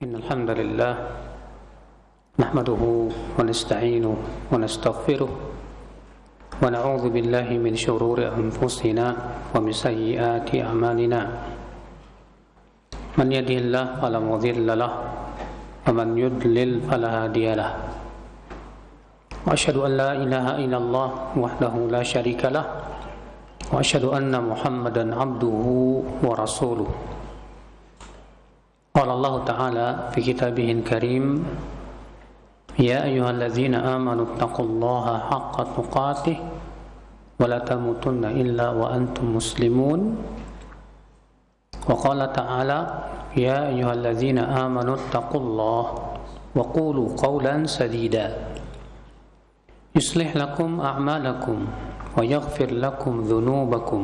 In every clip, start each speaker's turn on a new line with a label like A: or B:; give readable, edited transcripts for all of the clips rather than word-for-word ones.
A: إن الحمد لله نحمده ونستعينه ونستغفره ونعوذ بالله من شرور أنفسنا ومن سيئات أعمالنا من يهده الله فلا مضل له ومن يضلل فلا هادي له وأشهد أن لا إله إلا الله وحده لا شريك له وأشهد أن محمدا عبده ورسوله قال الله تعالى في كتابه الكريم يا أيها الذين آمنوا اتقوا الله حق تقاته ولا تموتن إلا وأنتم مسلمون وقال تعالى يا أيها الذين آمنوا اتقوا الله وقولوا قولا سديدا يصلح لكم أعمالكم ويغفر لكم ذنوبكم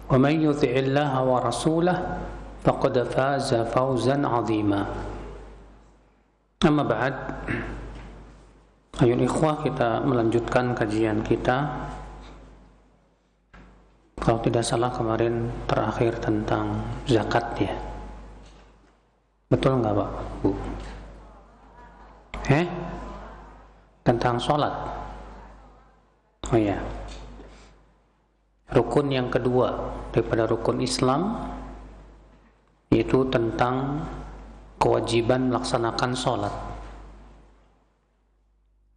A: ومن يطع الله ورسوله faqad faza fawzan 'azima. Amma ba'd. Ayol ikhwah, kita melanjutkan kajian kita. Kalau tidak salah kemarin terakhir tentang zakat ya. Betul enggak, Pak? Bu? Tentang sholat. Oh ya. Rukun yang kedua daripada rukun Islam, yaitu tentang kewajiban melaksanakan sholat.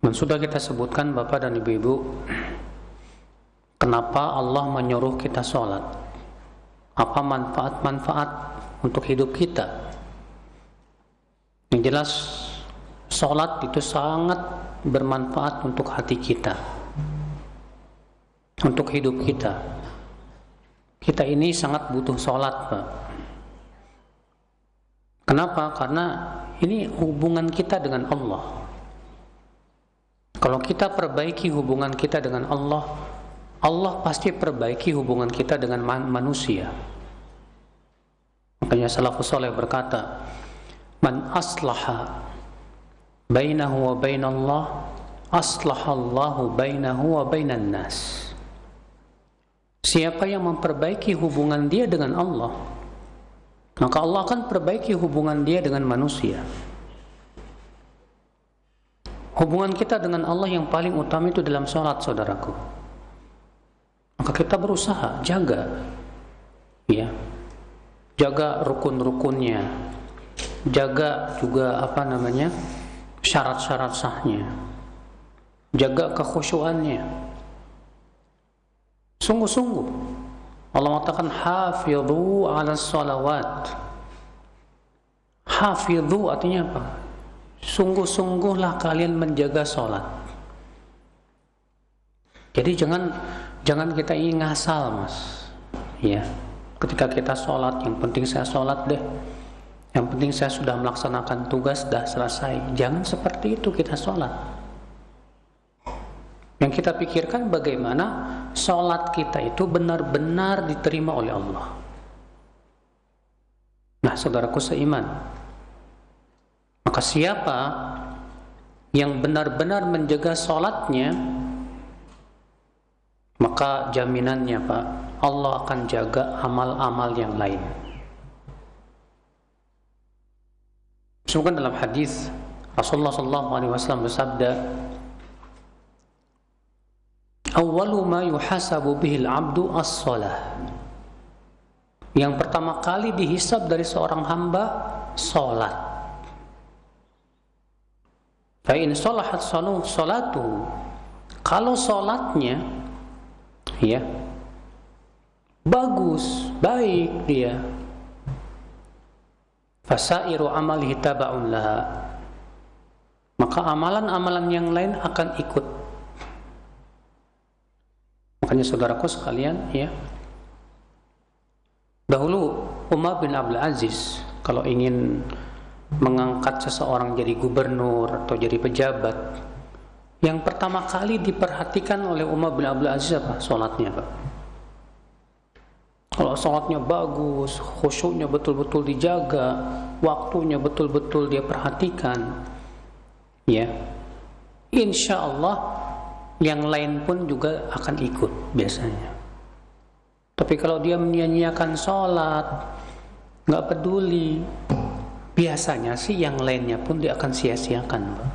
A: Dan sudah kita sebutkan Bapak dan Ibu-ibu, kenapa Allah menyuruh kita sholat, apa manfaat-manfaat untuk hidup kita. Yang jelas sholat itu sangat bermanfaat untuk hati kita, untuk hidup kita. Kita ini sangat butuh sholat, Pak. Kenapa? Karena ini hubungan kita dengan Allah. Kalau kita perbaiki hubungan kita dengan Allah, Allah pasti perbaiki hubungan kita dengan manusia. Makanya salafus saleh berkata, "Man aslaha bainahu wa bainallah, aslahallahu bainahu wa bainan nas." Siapa yang memperbaiki hubungan dia dengan Allah, maka Allah akan perbaiki hubungan dia dengan manusia. Hubungan kita dengan Allah yang paling utama itu dalam sholat, saudaraku. Maka kita berusaha jaga, ya, jaga rukun-rukunnya, jaga juga syarat-syarat sahnya, jaga kekhusyuannya. Sungguh-sungguh Allah mengatakan hafidhu 'alas shalawat. Hafidhu artinya apa? Sungguh-sungguhlah kalian menjaga salat. Jadi jangan kita ingin ngasal, Mas. Ya. Ketika kita salat, yang penting saya salat deh. Yang penting saya sudah melaksanakan tugas, dah selesai. Jangan seperti itu kita salat. Yang kita pikirkan bagaimana sholat kita itu benar-benar diterima oleh Allah. Nah, saudaraku seiman, maka siapa yang benar-benar menjaga sholatnya, maka jaminannya, Pak, Allah akan jaga amal-amal yang lain. Disebutkan dalam hadis Rasulullah SAW bersabda, awwalu ma yuhasabu bihil abdu as-shalah. Yang pertama kali dihisab dari seorang hamba, salat. Fa in salahat salatu, kalau salatnya ya bagus, baik dia, fasairu amalihi tabaun laha, maka amalan-amalan yang lain akan ikut. Makanya saudaraku sekalian, ya, dahulu Umar bin Abdul Aziz kalau ingin mengangkat seseorang jadi gubernur atau jadi pejabat, yang pertama kali diperhatikan oleh Umar bin Abdul Aziz apa? Sholatnya, Pak. Kalau sholatnya bagus, khusyuknya betul-betul dijaga, waktunya betul-betul dia perhatikan, ya, insya Allah yang lain pun juga akan ikut biasanya. Tapi kalau dia menyia-nyiakan sholat, nggak peduli, biasanya sih yang lainnya pun dia akan sia-siakan, Pak.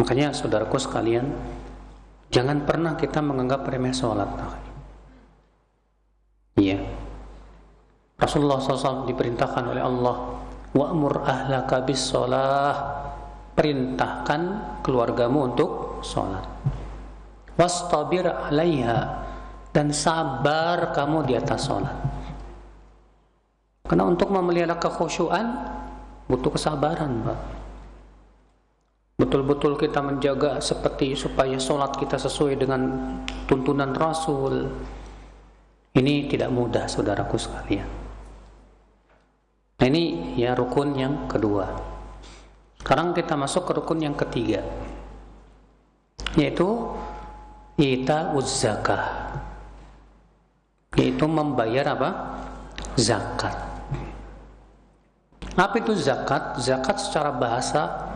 A: Makanya saudaraku sekalian, jangan pernah kita menganggap remeh sholat. Iya. Rasulullah SAW diperintahkan oleh Allah, wa'mur ahlaka bis sholah, perintahkan keluargamu untuk sholat. Wastabir alaiha, dan sabar kamu di atas sholat. Karena untuk memelihara kekhusyuan butuh kesabaran, Pak. Betul-betul kita menjaga seperti supaya sholat kita sesuai dengan tuntunan Rasul. Ini tidak mudah, saudaraku sekalian. Nah, ini ya rukun yang kedua. Sekarang kita masuk ke rukun yang ketiga, yaitu ita'uz zakah, yaitu membayar apa? Zakat. Apa itu zakat? Zakat secara bahasa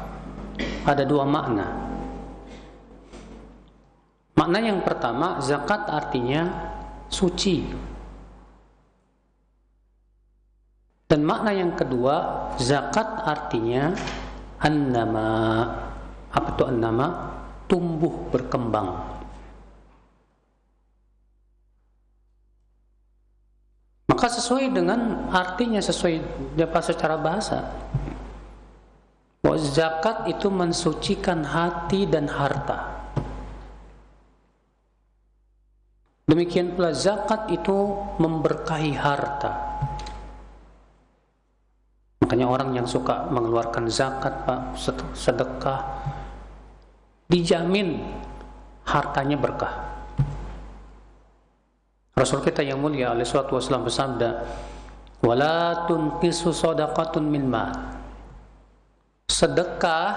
A: ada dua makna. Makna yang pertama, zakat artinya suci. Dan makna yang kedua, zakat artinya an-nama. Apa itu an-nama? Tumbuh berkembang. Maka sesuai dengan artinya, sesuai secara bahasa, bahwa zakat itu mensucikan hati dan harta. Demikian pula zakat itu memberkahi harta. Makanya orang yang suka mengeluarkan zakat, Pak, sedekah, dijamin hartanya berkah. Rasul kita yang mulia alaihi salatu wasallam bersabda, wala tunqisu shadaqatun min mal. Sedekah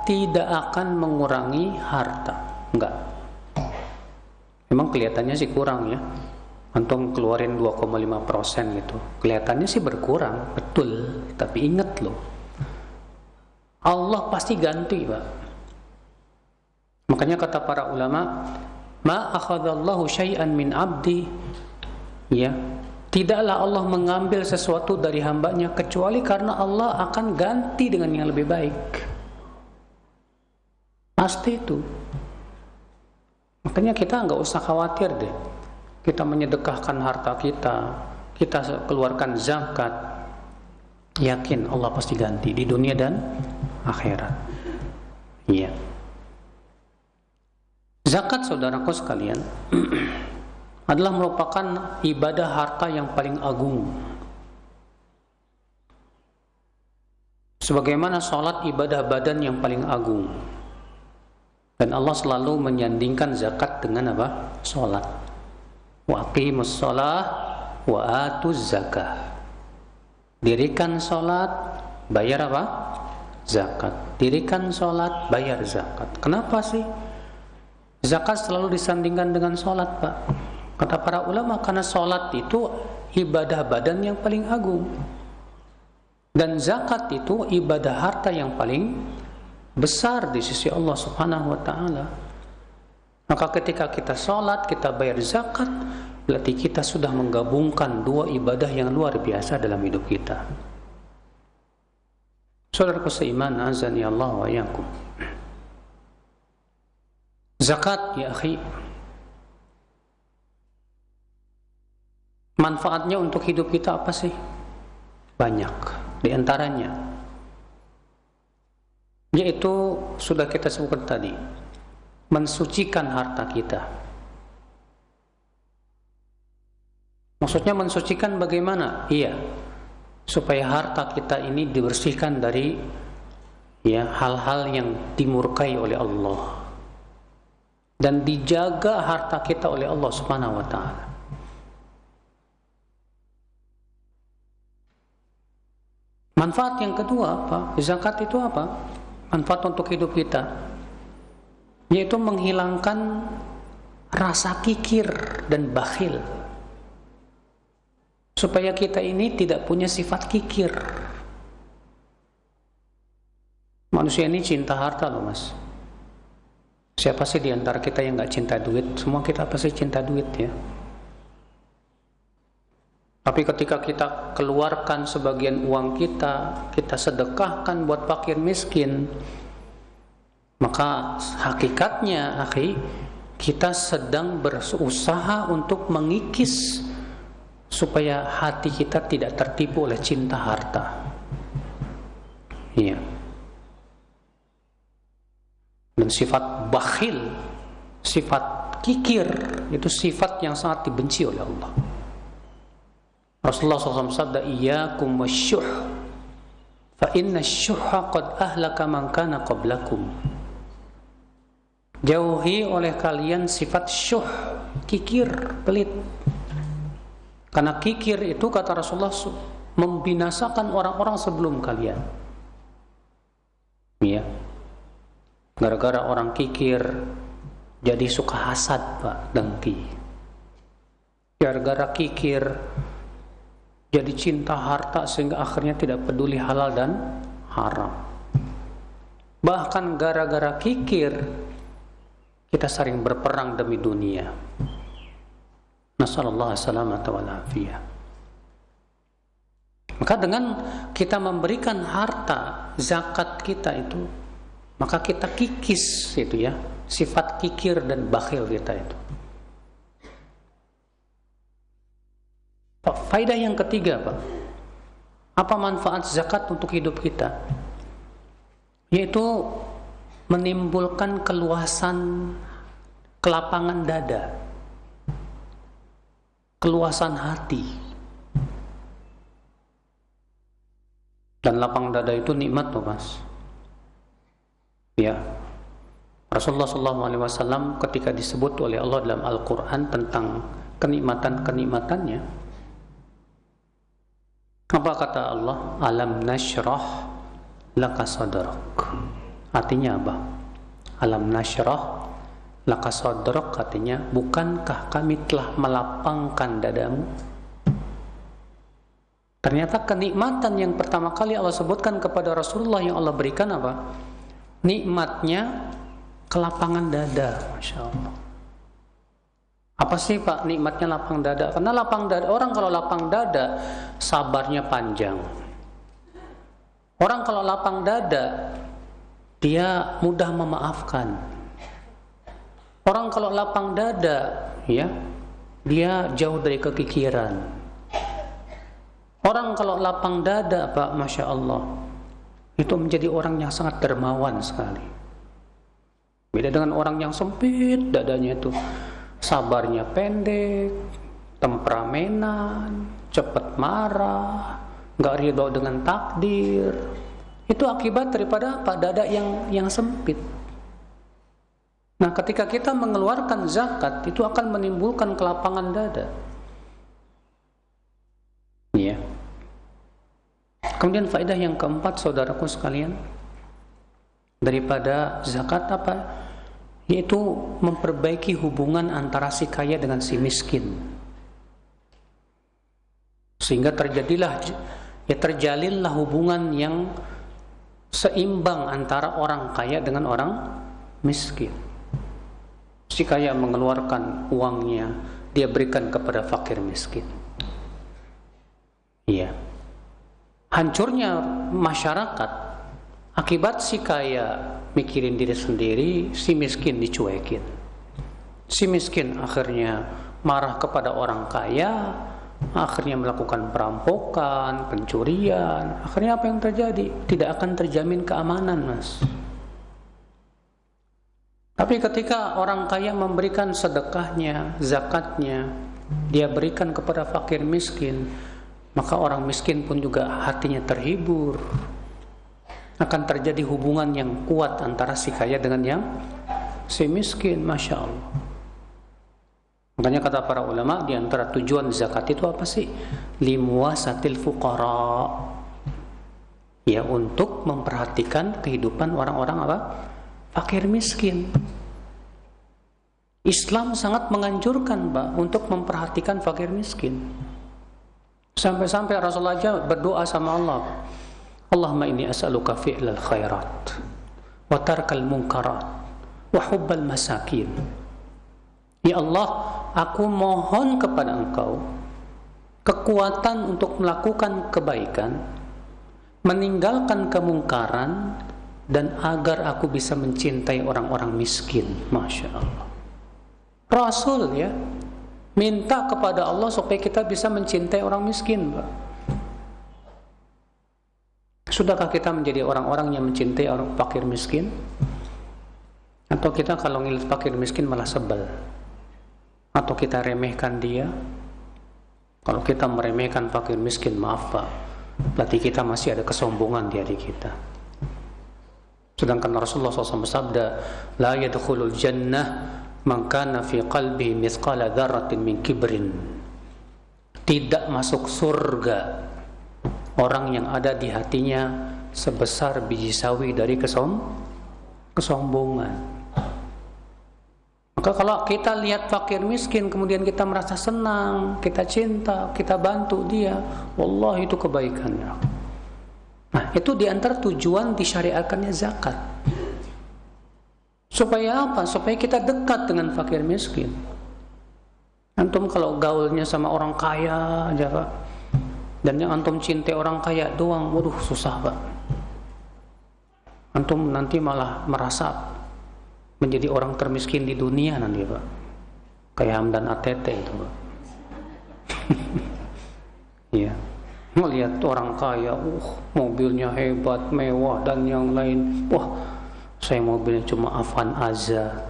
A: tidak akan mengurangi harta. Enggak. Memang kelihatannya sih kurang ya. Antum keluarin 2,5% gitu. Kelihatannya sih berkurang, betul. Tapi ingat loh, Allah pasti ganti, Pak. Makanya kata para ulama, ma akhadallahu syai'an min abdi, ya, tidaklah Allah mengambil sesuatu dari hambanya kecuali karena Allah akan ganti dengan yang lebih baik. Pasti itu. Makanya kita nggak usah khawatir deh. Kita menyedekahkan harta kita, kita keluarkan zakat, yakin Allah pasti ganti di dunia dan akhirat. Iya. Zakat, saudaraku sekalian, adalah merupakan ibadah harta yang paling agung. Sebagaimana sholat ibadah badan yang paling agung. Dan Allah selalu menyandingkan zakat dengan apa? Sholat. Wa aqimus sholah wa atuz zakah. Dirikan sholat, bayar apa? Zakat. Dirikan sholat, bayar zakat. Kenapa sih zakat selalu disandingkan dengan sholat, Pak? Kata para ulama, karena sholat itu ibadah badan yang paling agung, dan zakat itu ibadah harta yang paling besar di sisi Allah Subhanahu wa ta'ala. Maka ketika kita sholat, kita bayar zakat, berarti kita sudah menggabungkan dua ibadah yang luar biasa dalam hidup kita. Saudaraku seiman, azani Allah wa iyyakum. Zakat, ya akhi, manfaatnya untuk hidup kita apa sih? Banyak. Di antaranya, yaitu sudah kita sebutkan tadi, mensucikan harta kita. Maksudnya mensucikan bagaimana? Iya, supaya harta kita ini dibersihkan dari ya hal-hal yang dimurkai oleh Allah, dan dijaga harta kita oleh Allah Subhanahu wa ta'ala. Manfaat yang kedua apa? Zakat itu apa? Manfaat untuk hidup kita, yaitu menghilangkan rasa kikir dan bakhil, supaya kita ini tidak punya sifat kikir. Manusia ini cinta harta loh, Mas. Siapa sih di antara kita yang nggak cinta duit? Semua kita pasti cinta duit ya. Tapi ketika kita keluarkan sebagian uang kita, kita sedekahkan buat fakir miskin, maka hakikatnya, akhi, kita sedang berusaha untuk mengikis supaya hati kita tidak tertipu oleh cinta harta. Iya. Dan sifat bakhil, sifat kikir, itu sifat yang sangat dibenci oleh Allah. Rasulullah SAW sabda, "Iyyakum wasyuh, fa inna syuhha qad ahlaka man kana qablakum." Jauhi oleh kalian sifat syuh, kikir, pelit. Karena kikir itu, kata Rasulullah, membinasakan orang-orang sebelum kalian. Ya. Gara-gara orang kikir jadi suka hasad, Pak, dengki. Gara-gara kikir jadi cinta harta sehingga akhirnya tidak peduli halal dan haram. Bahkan gara-gara kikir kita sering berperang demi dunia. Nasallallahu salamata wal afiyah. Maka dengan kita memberikan harta zakat kita itu, maka kita kikis itu ya, sifat kikir dan bakhil kita itu. Faedah yang ketiga, Pak, apa manfaat zakat untuk hidup kita? Yaitu menimbulkan keluasan, kelapangan dada, keluasan hati. Dan lapang dada itu nikmat tuh, Mas. Ya. Rasulullah SAW ketika disebut oleh Allah dalam Al-Quran tentang kenikmatan-kenikmatannya, apa kata Allah? Alam nashrah laka sadrak. Artinya apa? Alam nashrah laka sadrak, artinya bukankah kami telah melapangkan dadamu? Ternyata kenikmatan yang pertama kali Allah sebutkan kepada Rasulullah yang Allah berikan apa? Nikmatnya kelapangan dada. Masya Allah. Apa sih, Pak, nikmatnya lapang dada? Karena lapang dada, orang kalau lapang dada sabarnya panjang. Orang kalau lapang dada dia mudah memaafkan. Orang kalau lapang dada ya, dia jauh dari kekikiran. Orang kalau lapang dada, Pak, Masya Allah, itu menjadi orang yang sangat dermawan sekali. Beda dengan orang yang sempit dadanya itu, sabarnya pendek, temperamenan, cepat marah, nggak ridho dengan takdir. Itu akibat daripada apa? Dada yang sempit. Nah, ketika kita mengeluarkan zakat, itu akan menimbulkan kelapangan dada. Ya. Kemudian faedah yang keempat, saudaraku sekalian, daripada zakat apa? Yaitu memperbaiki hubungan antara si kaya dengan si miskin. Sehingga terjalinlah hubungan yang seimbang antara orang kaya dengan orang miskin. Si kaya mengeluarkan uangnya, dia berikan kepada fakir miskin. Iya. Hancurnya masyarakat akibat si kaya mikirin diri sendiri, si miskin dicuekin. Si miskin akhirnya marah kepada orang kaya, akhirnya melakukan perampokan, pencurian. Akhirnya apa yang terjadi? Tidak akan terjamin keamanan, Mas. Tapi ketika orang kaya memberikan sedekahnya, zakatnya, dia berikan kepada fakir miskin, maka orang miskin pun juga hatinya terhibur. Akan terjadi hubungan yang kuat antara si kaya dengan yang si miskin, Masya Allah. Makanya kata para ulama, di antara tujuan zakat itu apa sih? Limuwasatil fuqara. Ya, untuk memperhatikan kehidupan orang-orang apa? Fakir miskin. Islam sangat menganjurkan, Pak, untuk memperhatikan fakir miskin. Sampai-sampai Rasulullah aja berdoa sama Allah, Allahumma inni as'aluka fi'lal khairat wa tarkal munkarat wa hubbal masakin. Ya Allah, aku mohon kepada Engkau kekuatan untuk melakukan kebaikan, meninggalkan kemungkaran, dan agar aku bisa mencintai orang-orang miskin. Masya Allah. Rasul ya minta kepada Allah supaya kita bisa mencintai orang miskin, Pak. Sudahkah kita menjadi orang-orang yang mencintai orang fakir miskin? Atau kita kalau ngelihat fakir miskin malah sebel? Atau kita remehkan dia? Kalau kita meremehkan fakir miskin, maaf Pak, berarti kita masih ada kesombongan di hati kita. Sedangkan Rasulullah SAW bersabda, la yadkhulul jannah man kana fi qalbihi mithqala dzarratin min kibrin. Tidak masuk surga orang yang ada di hatinya sebesar biji sawi dari kesombongan. Maka kalau kita lihat fakir miskin kemudian kita merasa senang, kita cinta, kita bantu dia, wallahi itu kebaikannya. Nah, itu diantara tujuan disyariatkannya zakat. Supaya apa? Supaya kita dekat dengan fakir miskin. Antum kalau gaulnya sama orang kaya aja Pak, dan yang antum cintai orang kaya doang, waduh susah Pak. Antum nanti malah merasa menjadi orang termiskin di dunia nanti Pak, kayak Hamdan ATT itu Pak. Iya, melihat orang kaya, mobilnya hebat, mewah dan yang lain, wah saya mobilnya cuma Avan Aza.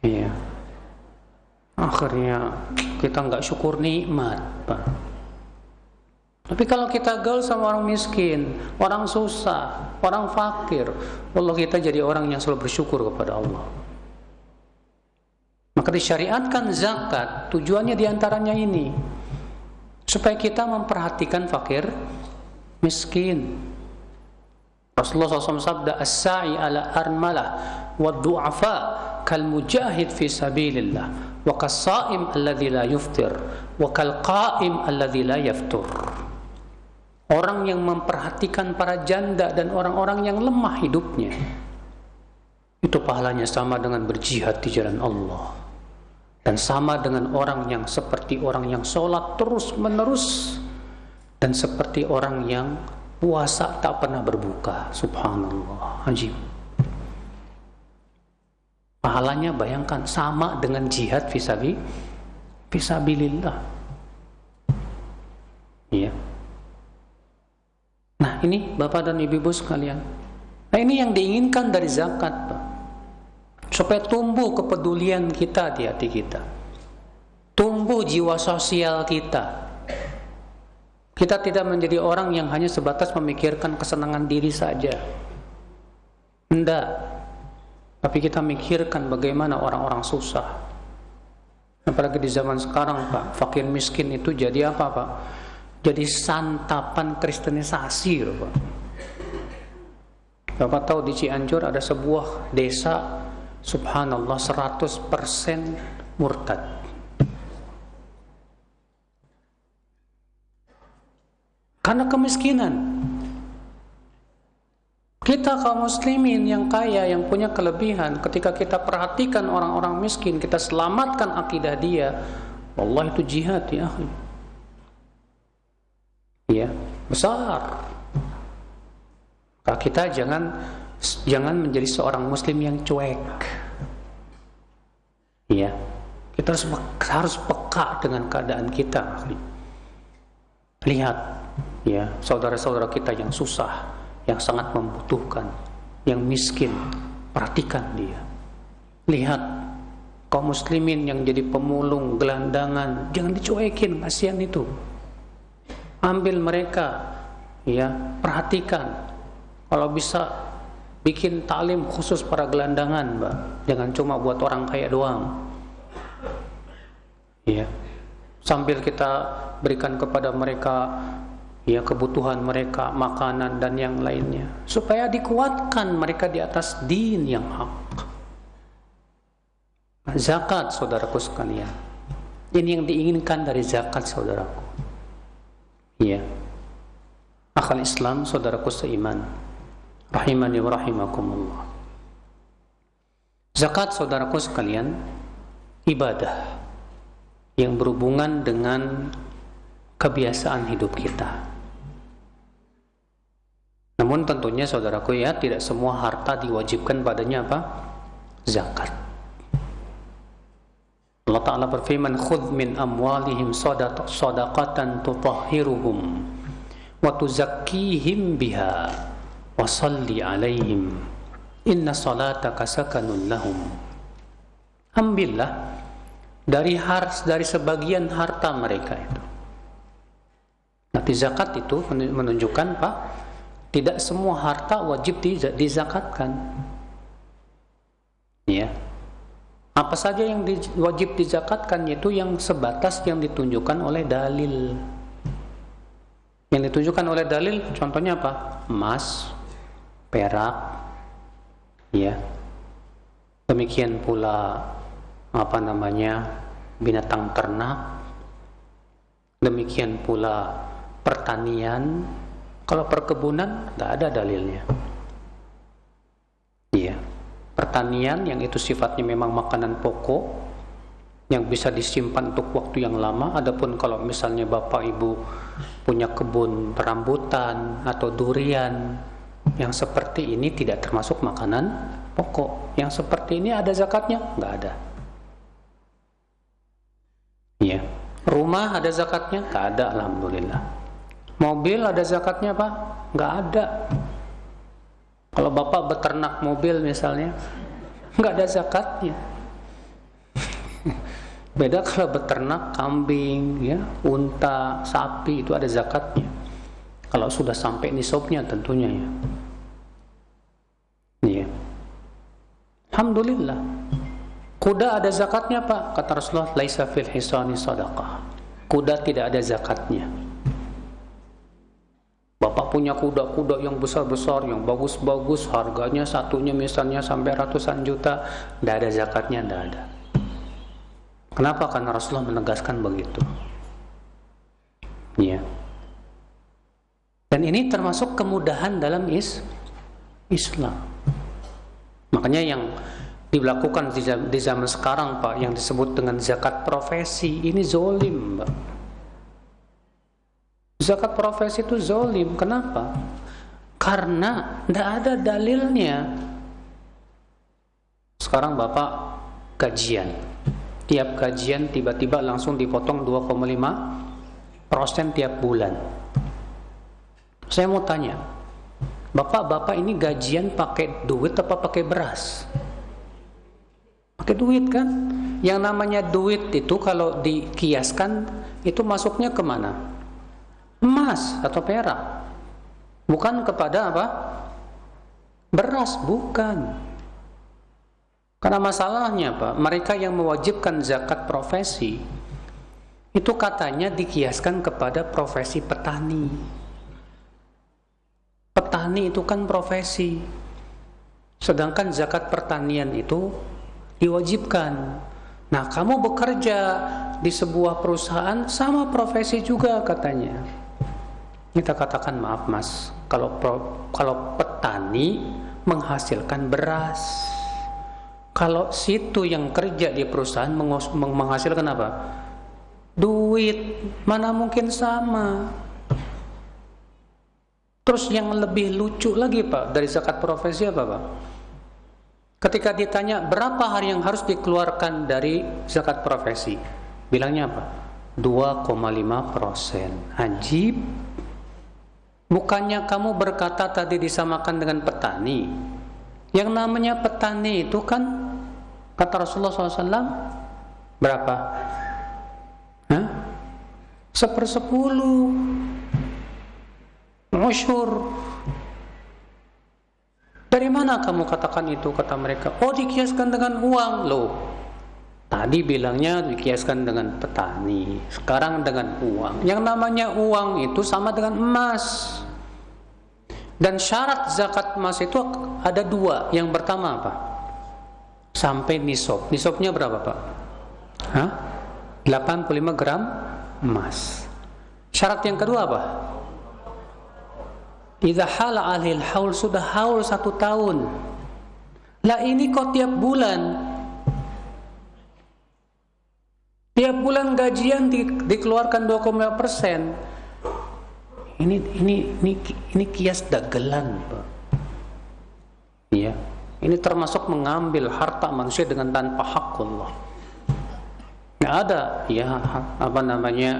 A: Iya, akhirnya kita nggak syukur nikmat Pak. Tapi kalau kita gaul sama orang miskin, orang susah, orang fakir, Allah kita jadi orang yang selalu bersyukur kepada Allah. Maka disyariatkan zakat, tujuannya diantaranya ini, supaya kita memperhatikan fakir miskin. Rasulullah SAW sabda, as-sa'i ala armalah wa du'afa kal mujahid fi sabilillah wa kas-sa'im alladhi la yuftir wa kal qa'im alladhi la yaftur. Orang yang memperhatikan para janda dan orang-orang yang lemah hidupnya, itu pahalanya sama dengan berjihad di jalan Allah, dan sama dengan orang yang seperti orang yang sholat terus menerus, dan seperti orang yang puasa tak pernah berbuka. Subhanallah, ajib. Pahalanya bayangkan sama dengan jihad fisabilillah. Iya. Nah ini Bapak dan Ibu sekalian, nah ini yang diinginkan dari zakat Pak, supaya tumbuh kepedulian kita di hati kita, tumbuh jiwa sosial kita. Kita tidak menjadi orang yang hanya sebatas memikirkan kesenangan diri saja, enggak, tapi kita mikirkan bagaimana orang-orang susah. Apalagi di zaman sekarang Pak, fakir miskin itu jadi apa Pak? Jadi santapan kristenisasi loh Pak. Bapak tahu di Cianjur ada sebuah desa, subhanallah 100% murtad. Karena kemiskinan. Kita kaum muslimin yang kaya, yang punya kelebihan, ketika kita perhatikan orang-orang miskin, kita selamatkan akidah dia, wallah itu jihad ya. Ya, besar. Maka kita jangan menjadi seorang muslim yang cuek. Ya, kita harus peka dengan keadaan kita. Lihat, ya, saudara-saudara kita yang susah, yang sangat membutuhkan, yang miskin, perhatikan dia. Lihat kaum muslimin yang jadi pemulung, gelandangan, jangan dicuekin, kasihan itu. Ambil mereka, ya, perhatikan. Kalau bisa bikin taklim khusus para gelandangan, Mbak. Jangan cuma buat orang kaya doang. Ya. Sambil kita berikan kepada mereka, ya, kebutuhan mereka, makanan dan yang lainnya, supaya dikuatkan mereka di atas din yang hak. Zakat, saudaraku sekalian. Ini yang diinginkan dari zakat, saudaraku. Iya, akal Islam, saudaraku seiman, rahimani wa rahimakumullah. Zakat, saudaraku sekalian, ibadah. yang berhubungan dengan kebiasaan hidup kita. Namun tentunya saudaraku ya, tidak semua harta diwajibkan padanya apa? Zakat. Allah Ta'ala berfirman, khudh min amwalihim sadaqatan tutahhiruhum wa tuzakkihim biha wa salli alaihim inna salataka sakanun lahum. Ambillah dari sebagian harta mereka itu. Nanti zakat itu menunjukkan Pak, tidak semua harta wajib dizakatkan. Ya. Apa saja yang wajib dizakatkan, yaitu yang sebatas yang ditunjukkan oleh dalil. Yang ditunjukkan oleh dalil contohnya apa? Emas, perak, ya. Demikian pula binatang ternak. Demikian pula pertanian. Kalau perkebunan nggak ada dalilnya. Iya. Pertanian yang itu sifatnya memang makanan pokok yang bisa disimpan untuk waktu yang lama. Adapun kalau misalnya bapak ibu punya kebun rambutan atau durian, yang seperti ini tidak termasuk makanan pokok. Yang seperti ini ada zakatnya? Nggak ada. Iya. Rumah ada zakatnya? Nggak ada, alhamdulillah. Mobil ada zakatnya Pak? Nggak ada. Kalau bapak beternak mobil misalnya, nggak ada zakatnya. Beda kalau beternak kambing, ya, unta, sapi, itu ada zakatnya. Kalau sudah sampai nisabnya tentunya ya. Iya. Alhamdulillah. Kuda ada zakatnya Pak? Kata Rasulullah, laisa fil hisani sadaqah. Kuda tidak ada zakatnya. Bapak punya kuda-kuda yang besar-besar, yang bagus-bagus, harganya satunya misalnya sampai ratusan juta, tidak ada zakatnya, tidak ada. Kenapa? Karena Rasulullah menegaskan begitu. Ya. Dan ini termasuk kemudahan dalam Islam. Makanya yang dilakukan di zaman sekarang Pak, yang disebut dengan zakat profesi, ini zolim Pak. Zakat profesi itu zalim. Kenapa? Karena tidak ada dalilnya. Sekarang Bapak gajian, tiap gajian tiba-tiba langsung dipotong 2,5% tiap bulan. Saya mau tanya, Bapak ini gajian pakai duit apa pakai beras? Pakai duit kan? Yang namanya duit itu kalau dikiaskan itu masuknya kemana? Emas atau perak, bukan kepada apa? Beras, bukan. Karena masalahnya Pak, mereka yang mewajibkan zakat profesi itu katanya dikiaskan kepada profesi petani. Petani itu kan profesi, sedangkan zakat pertanian itu diwajibkan. Nah, kamu bekerja di sebuah perusahaan sama profesi juga katanya. Kita katakan maaf Mas, kalau petani menghasilkan beras, kalau situ yang kerja di perusahaan menghasilkan apa? Duit, mana mungkin sama. Terus yang lebih lucu lagi Pak dari zakat profesi apa Pak? Ketika ditanya berapa hari yang harus dikeluarkan dari zakat profesi, bilangnya apa? 2,5%. Ajib. Bukannya kamu berkata tadi disamakan dengan petani. Yang namanya petani itu kan, kata Rasulullah SAW, berapa? 1/10 usyur. Dari mana kamu katakan itu? Kata mereka, oh dikiaskan dengan uang. Loh, tadi bilangnya dikiaskan dengan petani, sekarang dengan uang. Yang namanya uang itu sama dengan emas. Dan syarat zakat emas itu ada dua. Yang pertama apa? Sampai nisab. Nisabnya berapa Pak? 85 gram emas. Syarat yang kedua apa? Idza hala alil haul, sudah haul 1 tahun. Lah ini kok tiap bulan? Tiap bulan gajian dikeluarkan 2,5%. Ini kias dagelan, Pak. Ya, ini termasuk mengambil harta manusia dengan tanpa hak Allah. Nggak ada, ya, apa namanya,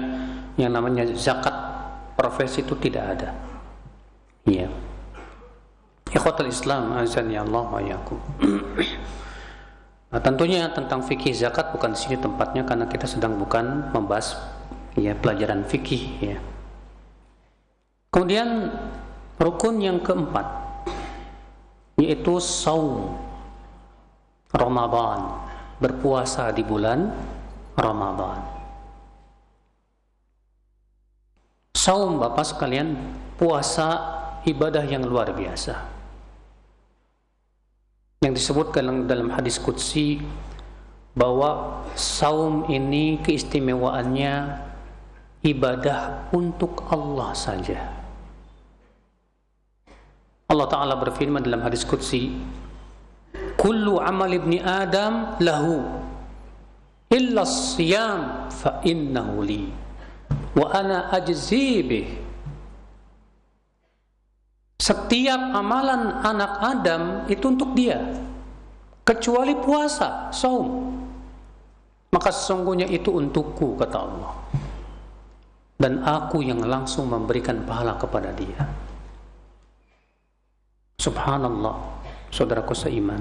A: yang namanya zakat profesi itu tidak ada. Ya. Ikhwatul Islam, azan ya Allah wa yakum. Nah, tentunya tentang fikih zakat bukan di sini tempatnya karena kita sedang bukan membahas ya pelajaran fikih ya. Kemudian rukun yang keempat yaitu shaum Ramadan, berpuasa di bulan Ramadan. Shaum, Bapak sekalian, puasa ibadah yang luar biasa. Yang disebutkan dalam hadis qudsi bahwa saum ini keistimewaannya ibadah untuk Allah saja. Allah Ta'ala berfirman dalam hadis qudsi, kullu amal ibni Adam lahu illa siyam fa innahu li wa ana ajzi bih. Setiap amalan anak Adam itu untuk dia, kecuali puasa, saum. Maka sesungguhnya itu untukku, kata Allah. Dan aku yang langsung memberikan pahala kepada dia. Subhanallah, saudaraku seiman.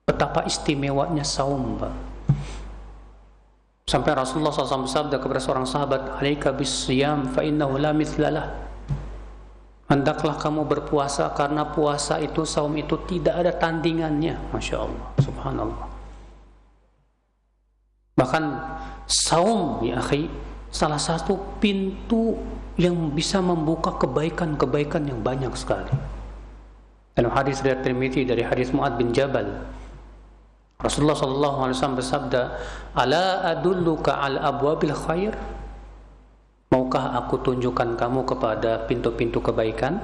A: Betapa istimewanya saum, Pak. Sampai Rasulullah SAW bersabda kepada seorang sahabat, alaika bis-siyam fa innahu la mithlalah. Hendaklah kamu berpuasa karena puasa itu, saum itu tidak ada tandingannya. Masya Allah, subhanallah. Bahkan saum, ya akhi, salah satu pintu yang bisa membuka kebaikan-kebaikan yang banyak sekali. Dalam hadis riwayat Tirmidzi dari hadis Mu'adz bin Jabal, Rasulullah SAW bersabda, ala adulluka al abwabil khair? Maukah aku tunjukkan kamu kepada pintu-pintu kebaikan?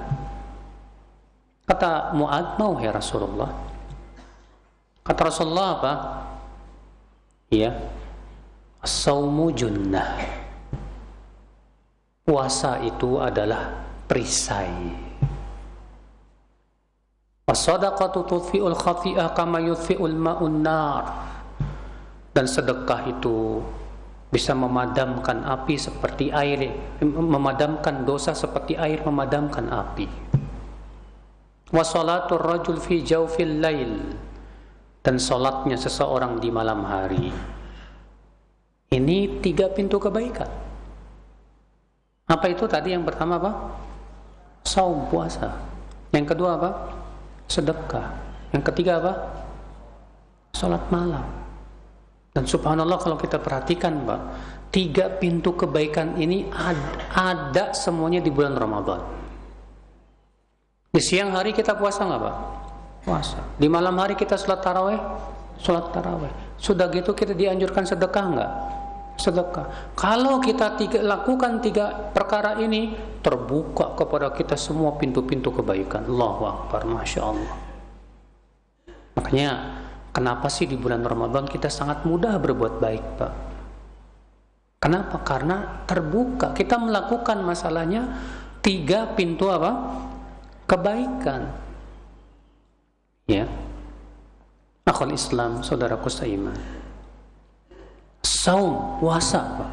A: Kata Mu'adz, mau ya Rasulullah. Kata Rasulullah apa? Ya, as-saumu junnah. Puasa itu adalah perisai. Was-sadaqatu tudfi'ul khati'ah kama yudfi'ul ma'un nar. Dan sedekah itu bisa memadamkan api seperti air, memadamkan dosa seperti air memadamkan api. Wa salatul rajul fi jawfil lail, dan salatnya seseorang di malam hari. Ini 3 pintu kebaikan. Apa itu tadi? Yang pertama apa? Saum, puasa. Yang kedua apa? Sedekah. Yang ketiga apa? Salat malam. Dan subhanallah kalau kita perhatikan, Pak, 3 pintu kebaikan ini ada semuanya di bulan Ramadan. Di siang hari kita puasa nggak, Pak? Puasa. Di malam hari kita sholat taraweh? Sholat taraweh. Sudah gitu kita dianjurkan sedekah nggak? Sedekah. Kalau kita lakukan 3 perkara ini, terbuka kepada kita semua pintu-pintu kebaikan. Allahu Akbar, Masya Allah. Makanya kenapa sih di bulan Ramadan kita sangat mudah berbuat baik, Pak? Kenapa? Karena terbuka. Kita melakukan masalahnya 3 pintu apa? Kebaikan. Ya. Akhul Islam, saudaraku seiman. Saum, puasa, Pak.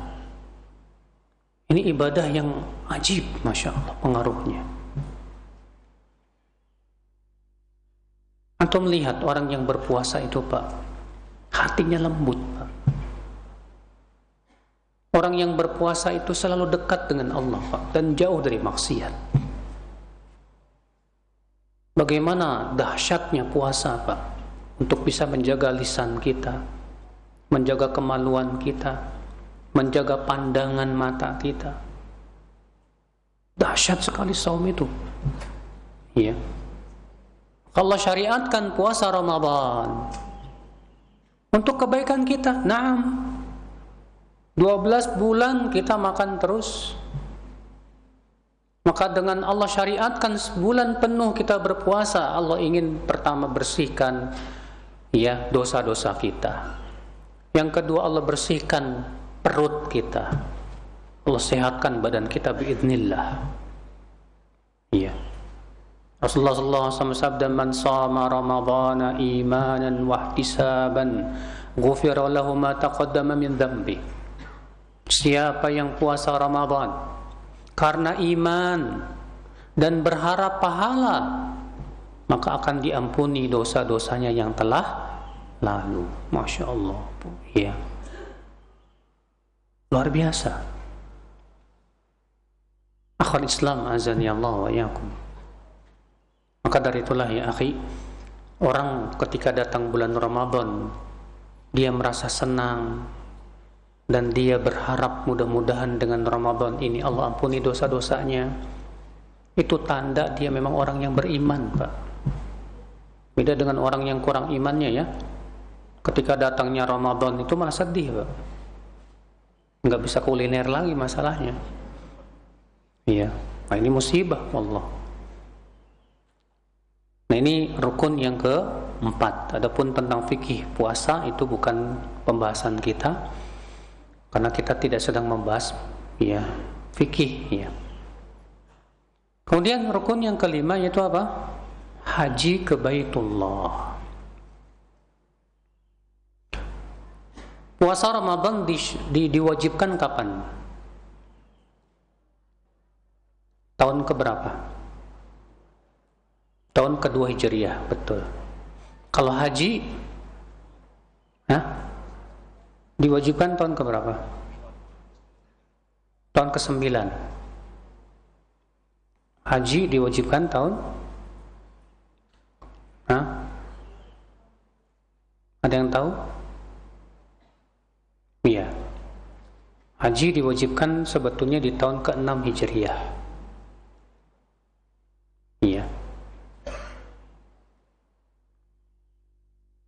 A: Ini ibadah yang ajib, Masya Allah, pengaruhnya. Antum melihat orang yang berpuasa itu, Pak, hatinya lembut, Pak. Orang yang berpuasa itu selalu dekat dengan Allah, Pak, dan jauh dari maksiat. Bagaimana dahsyatnya puasa, Pak, untuk bisa menjaga lisan kita, menjaga kemaluan kita, menjaga pandangan mata kita. Dahsyat sekali saum itu. Ya. Allah syariatkan puasa Ramadan untuk kebaikan kita. Naam. 12 bulan kita makan terus. Maka dengan Allah syariatkan sebulan penuh kita berpuasa, Allah ingin pertama bersihkan ya dosa-dosa kita. Yang kedua, Allah bersihkan perut kita. Allah sehatkan badan kita biidznillah. Iya. Rasulullah SAW sabda, man sama ramadhana imanan wahtisaban ghufira lahu ma taqaddama min dhanbi. Siapa yang puasa Ramadan karena iman dan berharap pahala, maka akan diampuni dosa-dosanya yang telah lalu. Masya Allah. Ya, luar biasa. Akhul Islam azani Allah wa yakum. Maka dari itulah ya akhi, orang ketika datang bulan Ramadan, dia merasa senang dan dia berharap mudah-mudahan dengan Ramadan ini Allah ampuni dosa-dosanya. Itu tanda dia memang orang yang beriman, Pak. Beda dengan orang yang kurang imannya ya. Ketika datangnya Ramadan itu malah sedih, Pak. Nggak bisa kuliner lagi masalahnya. Iya, nah ini musibah Allah. Nah ini rukun yang keempat. Adapun tentang fikih puasa itu bukan pembahasan kita, karena kita tidak sedang membahas ya fikih ya. Kemudian rukun yang kelima yaitu apa? Haji ke Baitullah. Puasa Ramadan diwajibkan kapan? Tahun keberapa? Tahun kedua Hijriah, betul. Kalau haji, diwajibkan tahun keberapa? Tahun ke-9. Haji diwajibkan tahun? Ada yang tahu? Iya. Haji diwajibkan sebetulnya di tahun ke-6 Hijriah. Iya.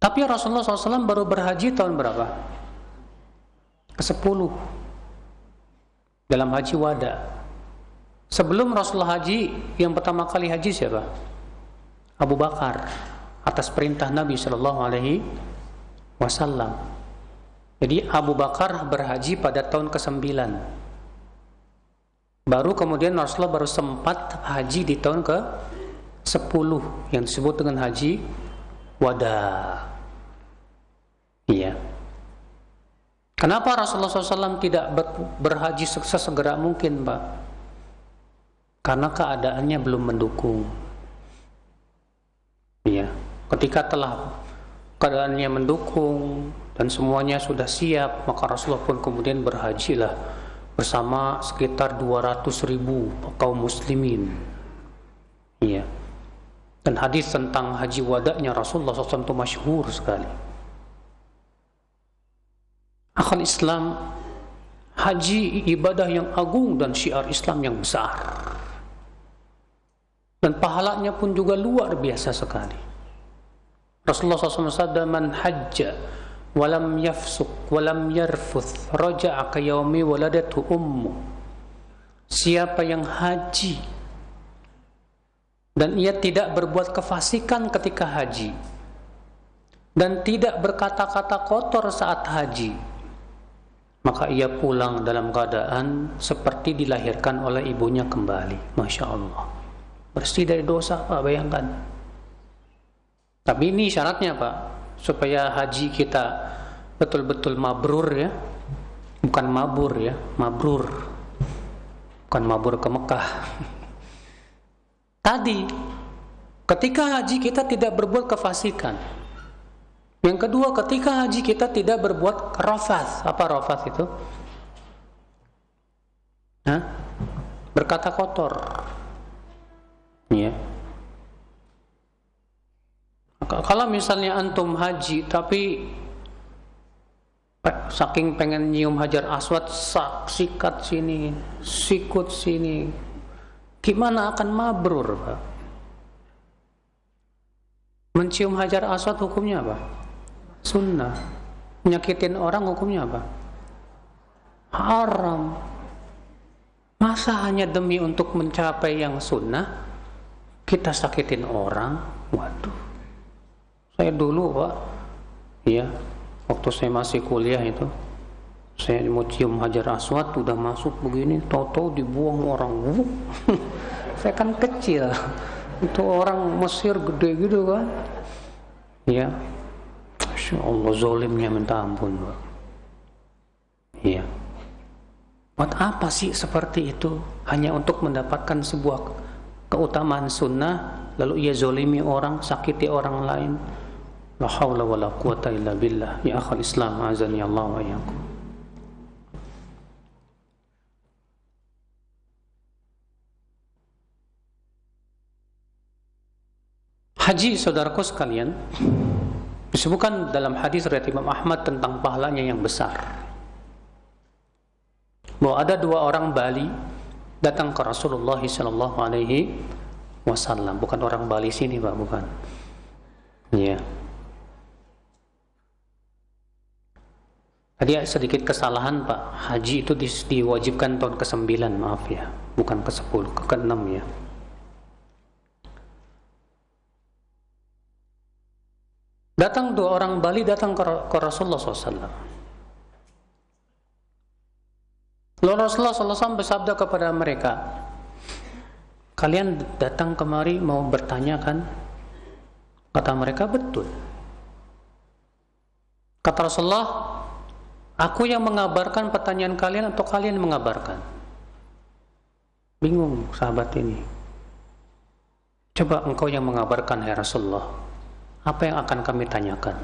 A: Tapi Rasulullah SAW baru berhaji tahun berapa? Ke-10. Dalam haji wada. Sebelum Rasulullah haji, yang pertama kali haji siapa? Abu Bakar, atas perintah Nabi SAW. Jadi Abu Bakar berhaji pada tahun ke-9. Baru kemudian Rasulullah baru sempat haji di tahun ke-10 yang disebut dengan haji wada. Iya. Kenapa Rasulullah SAW tidak berhaji sesegera mungkin, Pak? Karena keadaannya belum mendukung. Iya. Ketika telah keadaannya mendukung dan semuanya sudah siap, maka Rasulullah pun kemudian berhajilah bersama sekitar 200.000 kaum muslimin. Iya. Dan hadis tentang haji wada'nya Rasulullah SAW itu masyhur sekali. Akhul Islam, haji ibadah yang agung dan syiar Islam yang besar. Dan pahalanya pun juga luar biasa sekali. Rasulullah SAW sabda, man hajja walam yafsuk walam yarfuth raja'a ka yaumi waladatu ummu. Siapa yang haji dan ia tidak berbuat kefasikan ketika haji dan tidak berkata-kata kotor saat haji, maka ia pulang dalam keadaan seperti dilahirkan oleh ibunya kembali. Masya Allah, bersih dari dosa, Pak, bayangkan. Tapi ini syaratnya, Pak, supaya haji kita betul-betul mabrur ya, bukan mabur ya, mabrur, bukan mabur ke Mekah. Tadi ketika haji kita tidak berbuat kefasikan. Yang kedua, ketika haji kita tidak berbuat rafath. Apa rafath itu? Berkata kotor. Ya. Kalau misalnya antum haji tapi saking pengen nyium Hajar Aswad, sikat sini, sikut sini, gimana akan mabrur, Pak? Mencium Hajar Aswad hukumnya apa? Sunnah. Nyakitin orang hukumnya apa? Haram. Masa hanya demi untuk mencapai yang sunnah kita sakitin orang? Waduh. Saya dulu, Pak, ya, Waktu saya masih kuliah itu, saya mau cium Hajar Aswad, udah masuk begini, tahu-tahu dibuang orang. Saya kan kecil, itu orang Mesir gede gitu kan. Ya, Masya Allah, zolimnya minta ampun, Pak. Ya, buat apa sih seperti itu? Hanya untuk mendapatkan sebuah keutamaan sunnah, lalu ia zolimi orang, sakiti orang lain. La haula wa la quwata illa billah. Ya akhal Islam, azani Allah wa iyyakum. Haji, saudaraku sekalian, disebutkan dalam hadis riwayat Imam Ahmad tentang pahalanya yang besar, bahwa ada dua orang Bali datang ke Rasulullah sallallahu alaihi wasallam. Bukan orang Bali sini, Pak, bukan. Ya. Tadi sedikit kesalahan, Pak. Haji itu diwajibkan tahun ke-9, maaf ya. Bukan ke-10, ke-6 ya. Datang dua orang Bali datang ke Rasulullah SAW. Lalu Rasulullah SAW bersabda kepada mereka, kalian datang kemari mau bertanya kan? Kata mereka, betul. Kata Rasulullah, aku yang mengabarkan pertanyaan kalian atau kalian mengabarkan? Bingung sahabat ini. Coba engkau yang mengabarkan, ya Rasulullah. Apa yang akan kami tanyakan?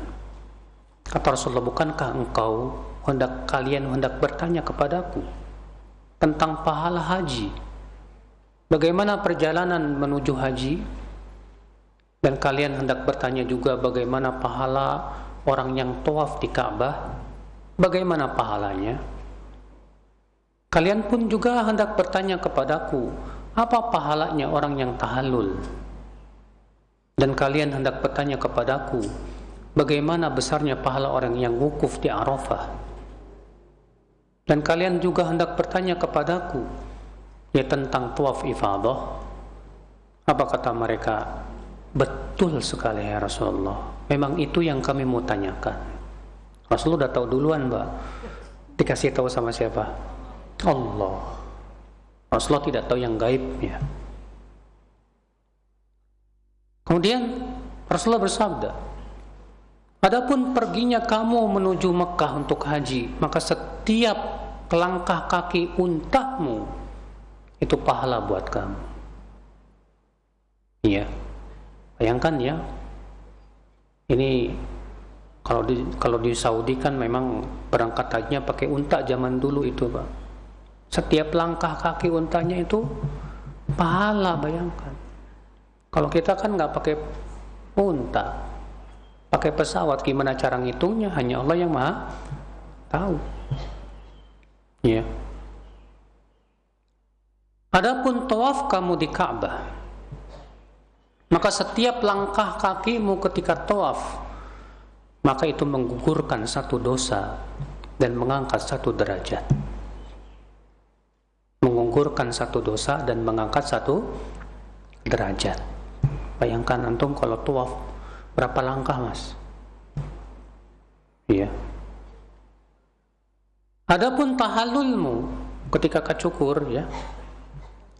A: Kata Rasulullah, bukankah kalian hendak bertanya kepadaku tentang pahala haji? Bagaimana perjalanan menuju haji? Dan kalian hendak bertanya juga bagaimana pahala orang yang tawaf di Ka'bah? Bagaimana pahalanya? Kalian pun juga hendak bertanya kepadaku, apa pahalanya orang yang tahallul? Dan kalian hendak bertanya kepadaku, bagaimana besarnya pahala orang yang wukuf di Arafah? Dan kalian juga hendak bertanya kepadaku, ya tentang tawaf ifadah. Apa kata mereka? Betul sekali ya Rasulullah, memang itu yang kami mau tanyakan. Rasulullah udah tahu duluan, Mbak. Dikasih tahu sama siapa? Allah. Rasulullah tidak tahu yang gaibnya. Kemudian Rasulullah bersabda, adapun perginya kamu menuju Mekah untuk haji, maka setiap langkah kaki untamu itu pahala buat kamu. Iya, bayangkan ya, ini kalau di Saudi kan memang berangkat hajinya pakai unta zaman dulu itu, Pak. Setiap langkah kaki untanya itu pahala, bayangkan. Kalau kita kan nggak pakai unta, pakai pesawat, gimana cara ngitungnya? Hanya Allah yang Maha tahu. Ya. Adapun tawaf kamu di Ka'bah, maka setiap langkah kakimu ketika tawaf, maka itu menggugurkan satu dosa dan mengangkat satu derajat. Menggugurkan satu dosa dan mengangkat satu derajat. Bayangkan antum kalau tawaf berapa langkah, Mas? Iya. Adapun tahallulmu ketika kacukur ya,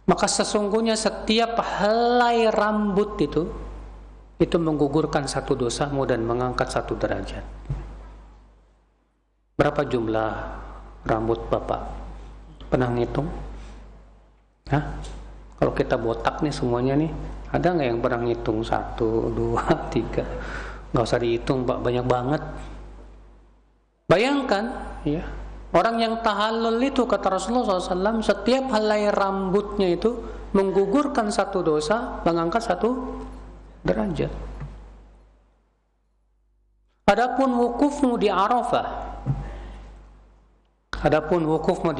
A: maka sesungguhnya setiap helai rambut itu menggugurkan satu dosamu dan mengangkat satu derajat. Berapa jumlah rambut Bapak? Pernah ngitung? Hah? Kalau kita botak nih semuanya nih, ada nggak yang pernah ngitung? 1, 2, 3? Nggak usah dihitung, Pak, banyak banget. Bayangkan, ya, orang yang tahallul itu kata Rasulullah SAW, setiap helai rambutnya itu menggugurkan satu dosa, mengangkat satu derajat. Adapun wukufmu di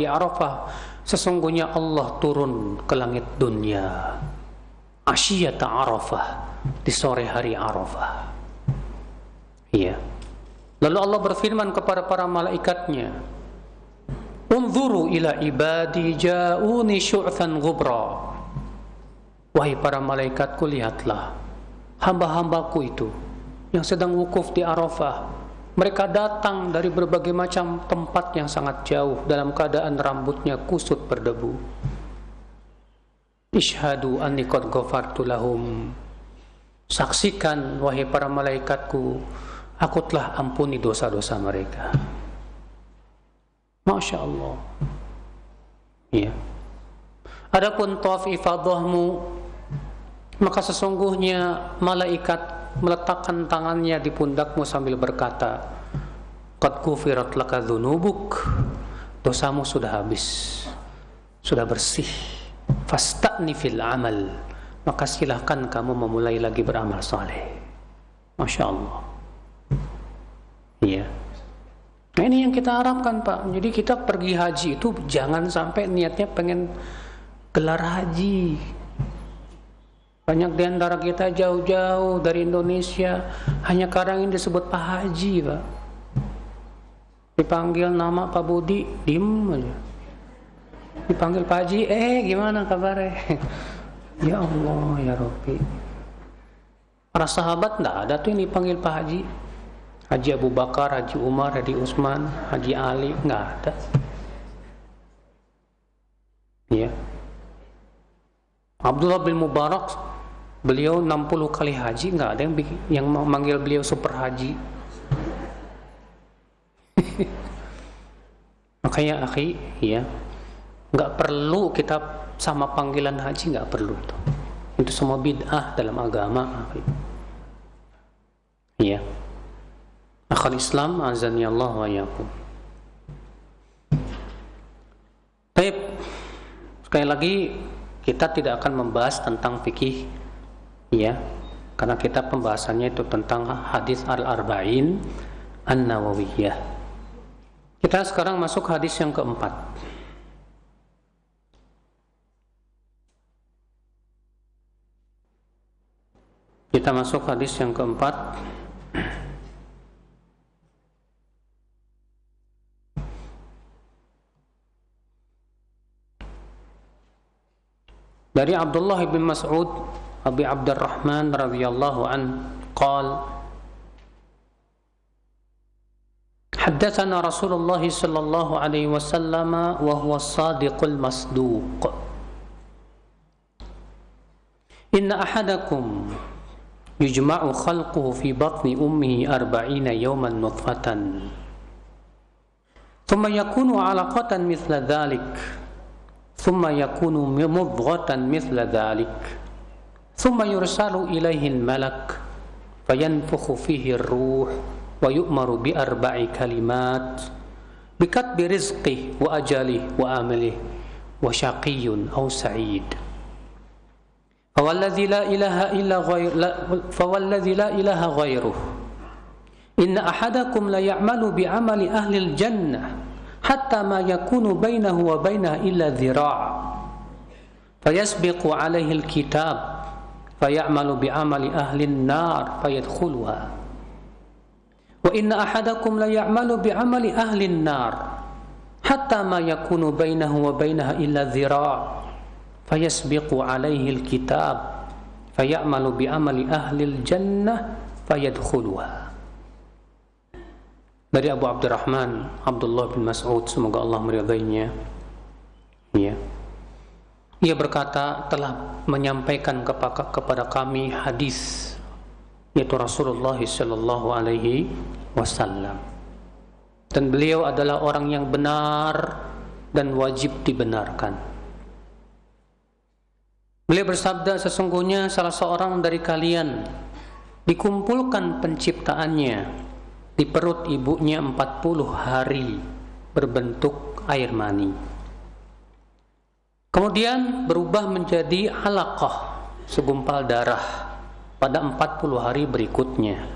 A: Arafah, sesungguhnya Allah turun ke langit dunia asyiyata Arafah, di sore hari Arafah. Iya. Lalu Allah berfirman kepada para malaikatnya, unzuru ila ibadi ja'uni syu'than ghubra. Wahai para malaikatku, lihatlah hamba-hambaku itu yang sedang wukuf di Arafah, Mereka datang dari berbagai macam tempat yang sangat jauh dalam keadaan rambutnya kusut berdebu. Ishhadu anni qad ghafartu lahum. Saksikan wahai para malaikatku, aku telah ampuni dosa-dosa mereka. Masya Allah. Ya. Adapun tawaf ifadahmu, maka sesungguhnya malaikat meletakkan tangannya di pundakmu sambil berkata, qad ghufirat laka dzunubuk, dosamu sudah habis, sudah bersih. Fasta'ni fil amal, maka silahkan kamu memulai lagi beramal saleh. Masya Allah. Iya. Nah ini yang kita harapkan Pak. Jadi kita pergi haji itu jangan sampai niatnya pengen gelar haji. Banyak di antara kita jauh-jauh dari Indonesia hanya kadang ini disebut Pak Haji, Pak. Dipanggil nama Pak Budi, diem aja. Dipanggil Pak Haji, gimana kabarnya? Ya Allah, ya Rabbi. Para sahabat enggak ada tuh yang dipanggil Pak Haji. Haji Abu Bakar, Haji Umar, Haji Utsman, Haji Ali, enggak ada. Ya. Abdullah bin Mubarak, beliau 60 kali haji, nggak ada yang manggil beliau super haji. Makanya akhi, ya, nggak perlu kita sama panggilan haji, nggak perlu itu. Itu semua bid'ah dalam agama, akhi. Ya. Akhal Islam, azani Allah wa iyyakum. Baik, sekali lagi kita tidak akan membahas tentang fikih, ya, karena kita pembahasannya itu tentang hadis al-arba'in an-nawawiyah. Kita sekarang masuk hadis yang keempat. Kita masuk hadis yang keempat. Dari Abdullah bin Mas'ud Abi Abdurrahman radhiyallahu an qala haddatsana Rasulullah sallallahu alaihi wasallam wa huwa as-sadiqul masduq inna ahadakum yujma'u khalquhu fi batni ummihi 40 yawman nutfatan thumma yakunu 'alaqatan mithla dhalik thumma yakunu mudghatan mithla dhalik thumma yursalu ilaihi al-malak fayanfukhu fihi ar-ruh wa yu'maru bi arba'i kalimat bi katbi rizqihi wa ajalihi wa amalihi wa shaqiyyun aw sa'id fawalladhi la ilaha ghairuhu inna ahadakum la ya'malu bi amali ahli al-jannah hatta ma yakunu bainahu wa bainaha illa dhira' fayasbiqu alaihi al-kitab fayamalu bi amali ahli an-nar fayadkhuluha wa inna ahadakum la ya'malu bi amali ahli an-nar hatta ma yakunu bainahu wa bainaha illa dhira' fayasbiqu alaihi al-kitab fayamalu bi amali ahli al-jannah fayadkhuluha. Dari Abu Abdurrahman Abdullah bin Mas'ud, semoga Allah meridainya, ya, ia berkata telah menyampaikan kepada kami hadis, yaitu Rasulullah sallallahu alaihi wasallam, dan beliau adalah orang yang benar dan wajib dibenarkan. Beliau bersabda, sesungguhnya salah seorang dari kalian dikumpulkan penciptaannya di perut ibunya 40 hari berbentuk air mani. Kemudian berubah menjadi alaqah, segumpal darah pada 40 hari berikutnya.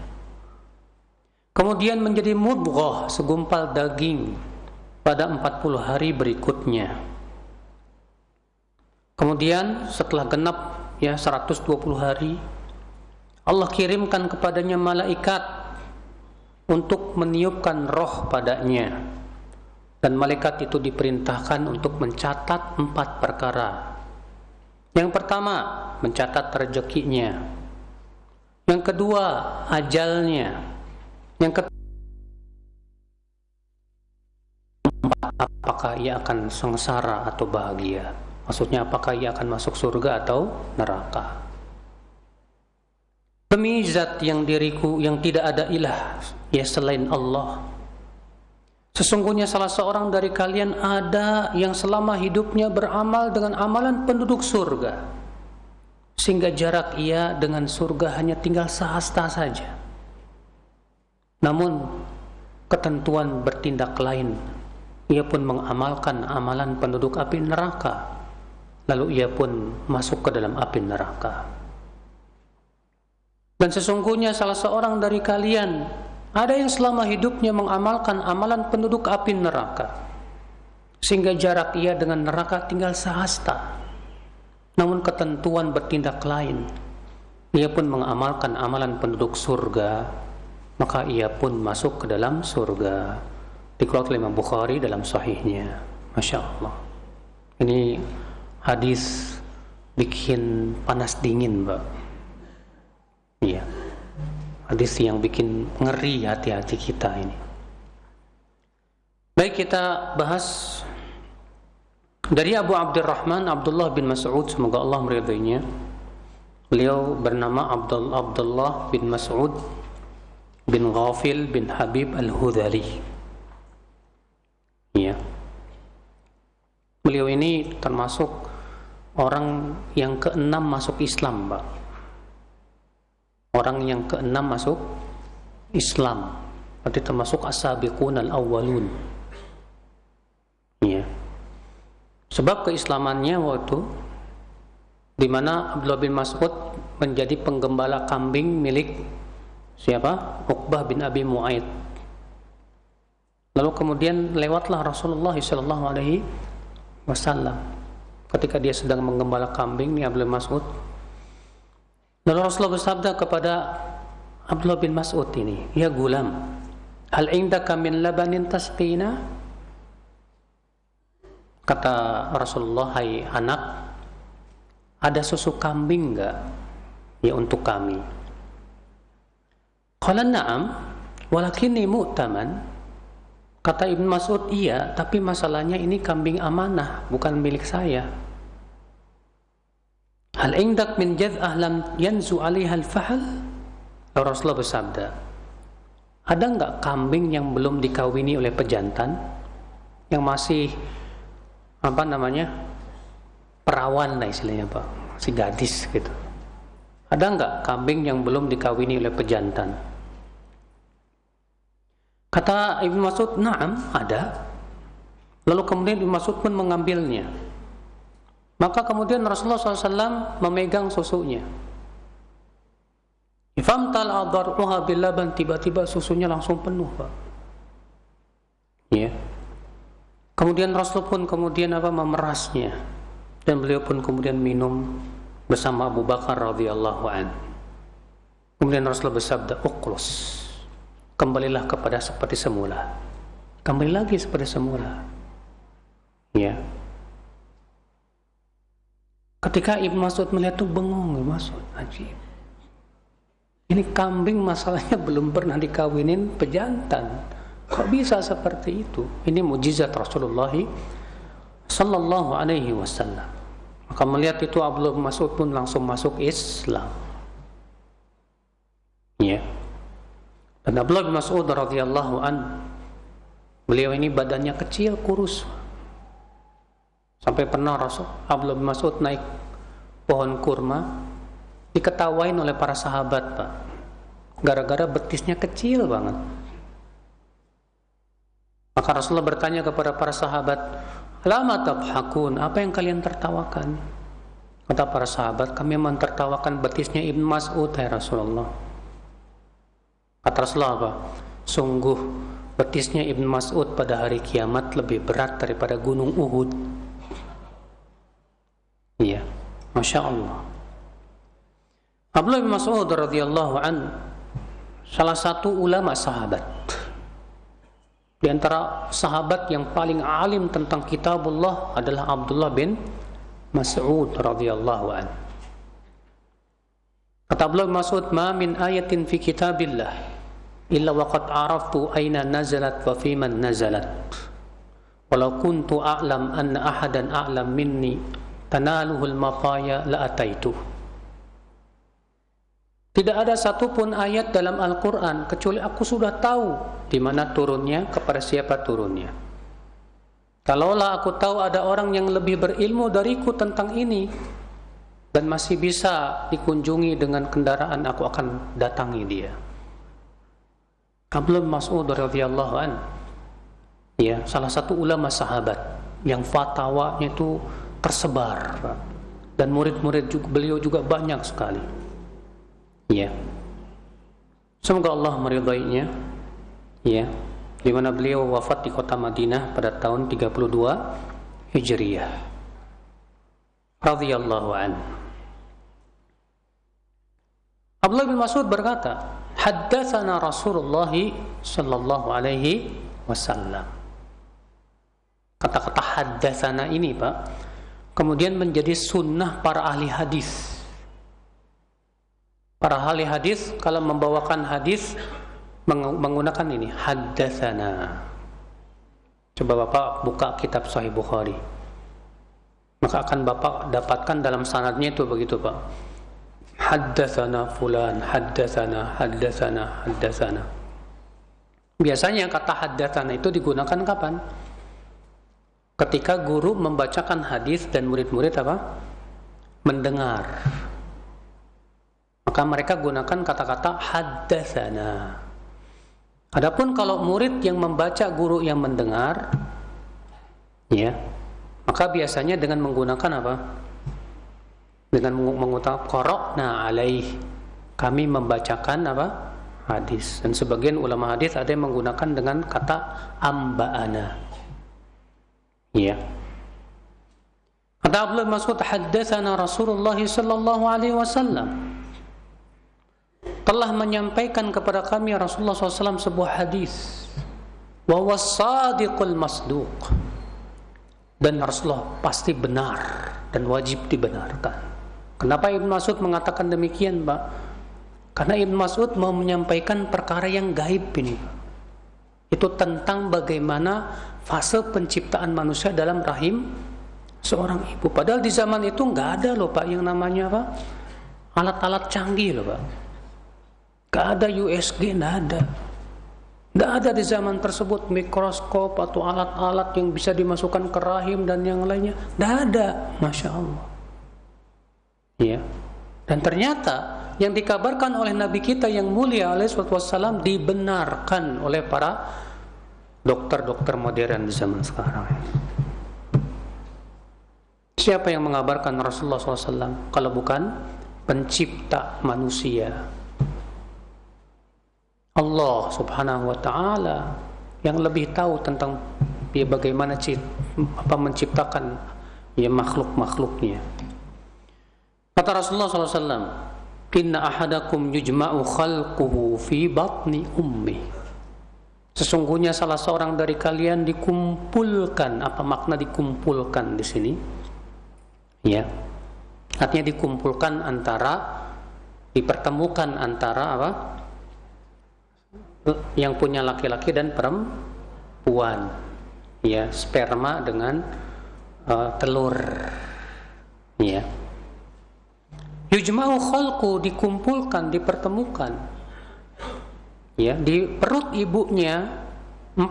A: Kemudian menjadi mudghah, segumpal daging pada 40 hari berikutnya. Kemudian setelah genap 120 hari, Allah kirimkan kepadanya malaikat untuk meniupkan roh padanya, dan malaikat itu diperintahkan untuk mencatat 4 perkara. Yang pertama, mencatat rezekinya. Yang kedua, ajalnya. Yang ketiga, apakah ia akan sengsara atau bahagia. Maksudnya apakah ia akan masuk surga atau neraka. Demi zat yang diriku yang tidak ada ilah ya selain Allah, sesungguhnya salah seorang dari kalian ada yang selama hidupnya beramal dengan amalan penduduk surga, sehingga jarak ia dengan surga hanya tinggal sehasta saja. Namun ketentuan bertindak lain, ia pun mengamalkan amalan penduduk api neraka, lalu ia pun masuk ke dalam api neraka. Dan sesungguhnya salah seorang dari kalian ada yang selama hidupnya mengamalkan amalan penduduk api neraka, sehingga jarak ia dengan neraka tinggal sehasta. Namun ketentuan bertindak lain, ia pun mengamalkan amalan penduduk surga, maka ia pun masuk ke dalam surga. Dikeluarkan oleh Imam Bukhari dalam sahihnya. Masya Allah. Ini hadis bikin panas dingin, Mbak. Iya, hadis yang bikin ngeri hati-hati kita ini. Baik, kita bahas dari Abu Abdurrahman Abdullah bin Mas'ud, semoga Allah meridainya. Beliau bernama Abdullah bin Mas'ud bin Ghafil bin Habib Al-Hudhali. Iya. Beliau ini termasuk orang yang keenam masuk Islam, Mbak. Orang yang keenam masuk Islam, berarti termasuk as-sabiqun al-awwalun. Ya. Sebab keislamannya waktu di mana Abdullah bin Mas'ud menjadi penggembala kambing milik siapa? Uqbah bin Abi Mu'aid. Lalu kemudian lewatlah Rasulullah SAW ketika dia sedang menggembala kambing nih Abdullah bin Mas'ud. Lalu Rasulullah bersabda kepada Abdullah bin Mas'ud ini, "Ya gulam, hal indaka min labanin tasqina?" Kata Rasulullah, "Hai anak, ada susu kambing enggak ya untuk kami?" Qala na'am, walakinni mu'taman. Kata Ibn Mas'ud, "Iya, tapi masalahnya ini kambing amanah, bukan milik saya." Hal indak min jad'ah lam yanzu 'alaiha al-fahl? Rasulullah bersabda, ada enggak kambing yang belum dikawini oleh pejantan, yang masih perawan lah istilahnya, Pak, si gadis gitu. Ada enggak kambing yang belum dikawini oleh pejantan? Kata Ibnu Mas'ud, "Na'am, ada." Lalu kemudian Ibnu Mas'ud pun mengambilnya. Maka kemudian Rasulullah SAW memegang susunya. Famtal adar'uha bil laban, tiba-tiba susunya langsung penuh, Pak. Ya. Kemudian Rasul pun kemudian memerasnya, dan beliau pun kemudian minum bersama Abu Bakar radhiyallahu an. Kemudian Rasulullah bersabda, "Uqlus, kembalilah kepada seperti semula." Kembali lagi seperti semula. Ya. Ketika Ibnu Mas'ud melihat itu bengong, Ibnu Mas'ud, ajib. Ini kambing masalahnya belum pernah dikawinin pejantan. Kok bisa seperti itu? Ini mukjizat Rasulullah sallallahu alaihi wasallam. Maka melihat itu Abdullah bin Mas'ud pun langsung masuk Islam. Ya. Dan Abdullah bin Mas'ud radhiyallahu an, beliau ini badannya kecil, kurus. Sampai pernah Abdullah bin Mas'ud naik pohon kurma, diketawain oleh para sahabat, Pak, gara-gara betisnya kecil banget. Maka Rasulullah bertanya kepada para sahabat, "Lama tabhakun, apa yang kalian tertawakan?" Kata para sahabat, "Kami mentertawakan betisnya Ibnu Mas'ud, ya Rasulullah." Kata Rasulullah apa? "Sungguh betisnya Ibnu Mas'ud pada hari kiamat lebih berat daripada gunung Uhud." Iya, Masya Allah. Abdullah bin Mas'ud radhiyallahu an, salah satu ulama sahabat. Di antara sahabat yang paling alim tentang kitabullah adalah Abdullah bin Mas'ud radhiyallahu an. Kata Abdullah bin Mas'ud, "Ma min ayatin fi kitabillah illa waqad araftu aina nazalat wa fi man nazalat, Walau kuntu a'lam anna ahadan a'lam minni tanaluhul maqaya la ataitu. Tidak ada satupun ayat dalam Al-Quran kecuali aku sudah tahu di mana turunnya, kepada siapa turunnya. Kalaulah aku tahu ada orang yang lebih berilmu dariku tentang ini dan masih bisa dikunjungi dengan kendaraan, aku akan datangi dia. Abdullah bin Mas'ud radhiyallahu an, ya, salah satu ulama sahabat yang fatwanya itu tersebar dan murid-murid beliau juga banyak sekali. Ya, semoga Allah meridainya. Ya, di mana beliau wafat di kota Madinah pada tahun 32 Hijriyah. Radhiyallahu an. Abdullah bin Mas'ud berkata, haddatsana Rasulullah sallallahu alaihi wasallam. Kata-kata haddatsana ini, Pak, kemudian menjadi sunnah para ahli hadis. Para ahli hadis kalau membawakan hadis menggunakan ini, haddatsana. Coba Bapak buka kitab Sahih Bukhari, maka akan Bapak dapatkan dalam sanadnya itu begitu, Pak. Haddatsana fulan, haddatsana, haddatsana, haddatsana. Biasanya kata haddatsana itu digunakan kapan? Ketika guru membacakan hadis dan murid-murid apa? Mendengar. Maka mereka gunakan kata-kata haddatsana. Adapun kalau murid yang membaca, guru yang mendengar, ya, maka biasanya dengan menggunakan apa? Dengan mengutap qara'na alaih, kami membacakan apa? Hadis. Dan sebagian ulama hadis ada yang menggunakan dengan kata amba'ana. Ya. Kata Abdullah bin Mas'ud, haddatsana Rasulullah sallallahu alaihi wasallam, telah menyampaikan kepada kami Rasulullah SAW sebuah hadis, wa was-sadiqul masduq, dan Rasulullah pasti benar dan wajib dibenarkan. Kenapa Ibn Mas'ud mengatakan demikian, Pak? Karena Ibn Mas'ud mau menyampaikan perkara yang gaib ini, Pak. Itu tentang bagaimana fase penciptaan manusia dalam rahim seorang ibu. Padahal di zaman itu nggak ada loh, Pak, yang namanya apa? Alat-alat canggih loh, Pak. Nggak ada USG, nggak ada. Nggak ada di zaman tersebut mikroskop atau alat-alat yang bisa dimasukkan ke rahim dan yang lainnya. Nggak ada, Masya Allah. Ya. Dan ternyata yang dikabarkan oleh Nabi kita yang mulia alaihi wassalam dibenarkan oleh para dokter-dokter modern di zaman sekarang. Siapa yang mengabarkan Rasulullah SAW kalau bukan pencipta manusia? Allah subhanahu wa ta'ala yang lebih tahu tentang ya, bagaimana menciptakan ya, makhluk-makhluknya. Kata Rasulullah SAW, inna ahadakum yujma'u khalquhu fi batni ummi. Sesungguhnya salah seorang dari kalian dikumpulkan. Apa makna dikumpulkan di sini? Ya, artinya dikumpulkan antara, dipertemukan antara apa? Yang punya laki-laki dan perempuan. Ya, sperma dengan telur. Ya. Yujma'u khalqu, dikumpulkan, dipertemukan. Ya, di perut ibunya 40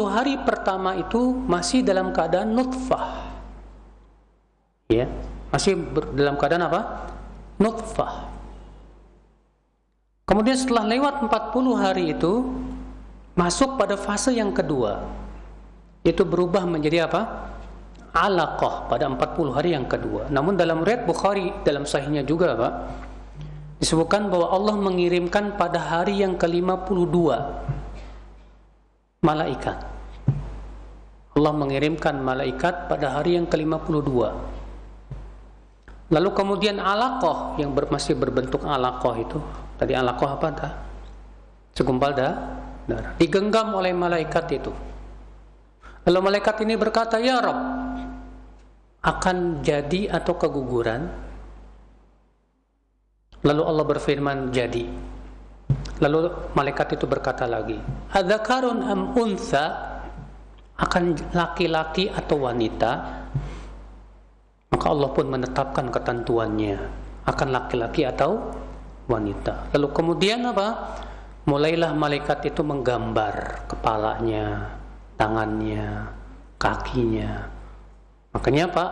A: hari pertama itu masih dalam keadaan nutfah. Ya, masih dalam keadaan apa? Nutfah. Kemudian setelah lewat 40 hari itu masuk pada fase yang kedua. Itu berubah menjadi apa? Alaqah pada 40 hari yang kedua. Namun dalam riwayat Bukhari dalam sahihnya juga, Pak, disebutkan bahwa Allah mengirimkan pada hari yang ke-52 malaikat. Allah mengirimkan malaikat pada hari yang ke-52. Lalu kemudian alaqah yang masih berbentuk alaqah itu. Tadi alaqah apa dah? Segumpal darah. Digenggam oleh malaikat itu. Lalu malaikat ini berkata, "Ya Rabb, akan jadi atau keguguran?" Lalu Allah berfirman, "Jadi." Lalu malaikat itu berkata lagi, "Adzakarun am untha?" akan laki-laki atau wanita, maka Allah pun menetapkan ketentuannya akan laki-laki atau wanita. Lalu kemudian apa? Mulailah malaikat itu menggambar kepalanya, tangannya, kakinya. Makanya Pak,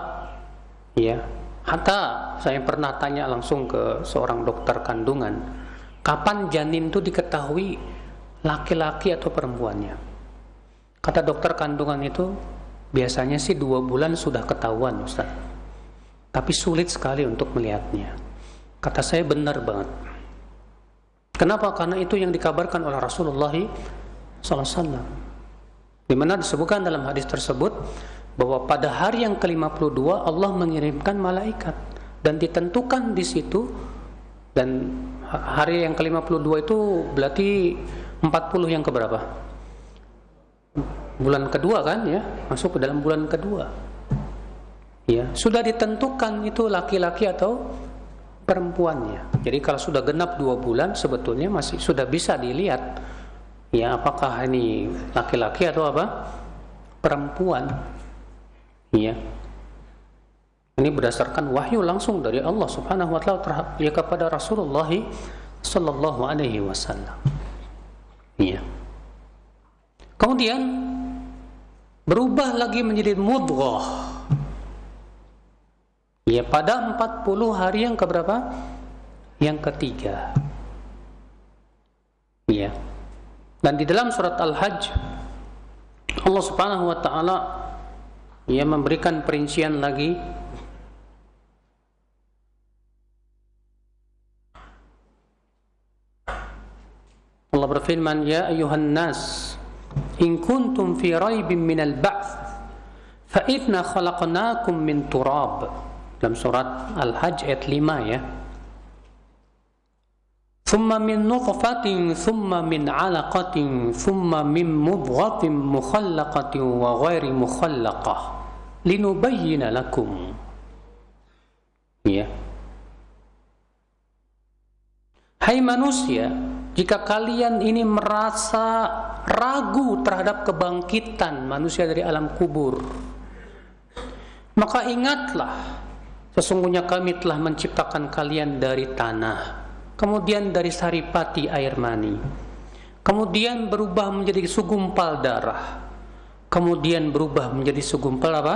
A: ya, hatta saya pernah tanya langsung ke seorang dokter kandungan, kapan janin itu diketahui laki-laki atau perempuannya? Kata dokter kandungan itu, biasanya sih 2 bulan sudah ketahuan Ustaz, tapi sulit sekali untuk melihatnya. Kata saya benar banget. Kenapa? Karena itu yang dikabarkan oleh Rasulullah SAW, di mana disebutkan dalam hadis tersebut bahwa pada hari yang ke-52 Allah mengirimkan malaikat dan ditentukan di situ, dan hari yang ke-52 itu berarti 40 yang keberapa? Bulan kedua kan ya, masuk ke dalam bulan kedua. Ya, sudah ditentukan itu laki-laki atau perempuannya. Jadi kalau sudah genap 2 bulan sebetulnya masih sudah bisa dilihat ya apakah ini laki-laki atau apa? Perempuan. Ya. Ini berdasarkan wahyu langsung dari Allah Subhanahu wa taala ya kepada Rasulullah sallallahu alaihi wasallam. Ya. Kemudian berubah lagi menjadi mudghah. Ya, pada 40 hari yang keberapa? Yang ketiga. Ya. Dan di dalam surat Al-Hajj Allah Subhanahu wa taala ia memberikan perincian lagi. Allah berfirman, ya ayuhan nas in kuntum fi raibin minal ba'ts fa inna khalaqnakum min turab. Dalam surat Al-Hajj ayat 5 ya. Thumma min nutfatin thumma min 'alaqatin thumma min mudghatin mukhallaqatin wa ghairi mukhallaqah linubayyina lakum. Ya. Hai manusia, jika kalian ini merasa ragu terhadap kebangkitan manusia dari alam kubur, maka ingatlah sesungguhnya kami telah menciptakan kalian dari tanah, kemudian dari saripati air mani, kemudian berubah menjadi segumpal darah, kemudian berubah menjadi segumpal apa?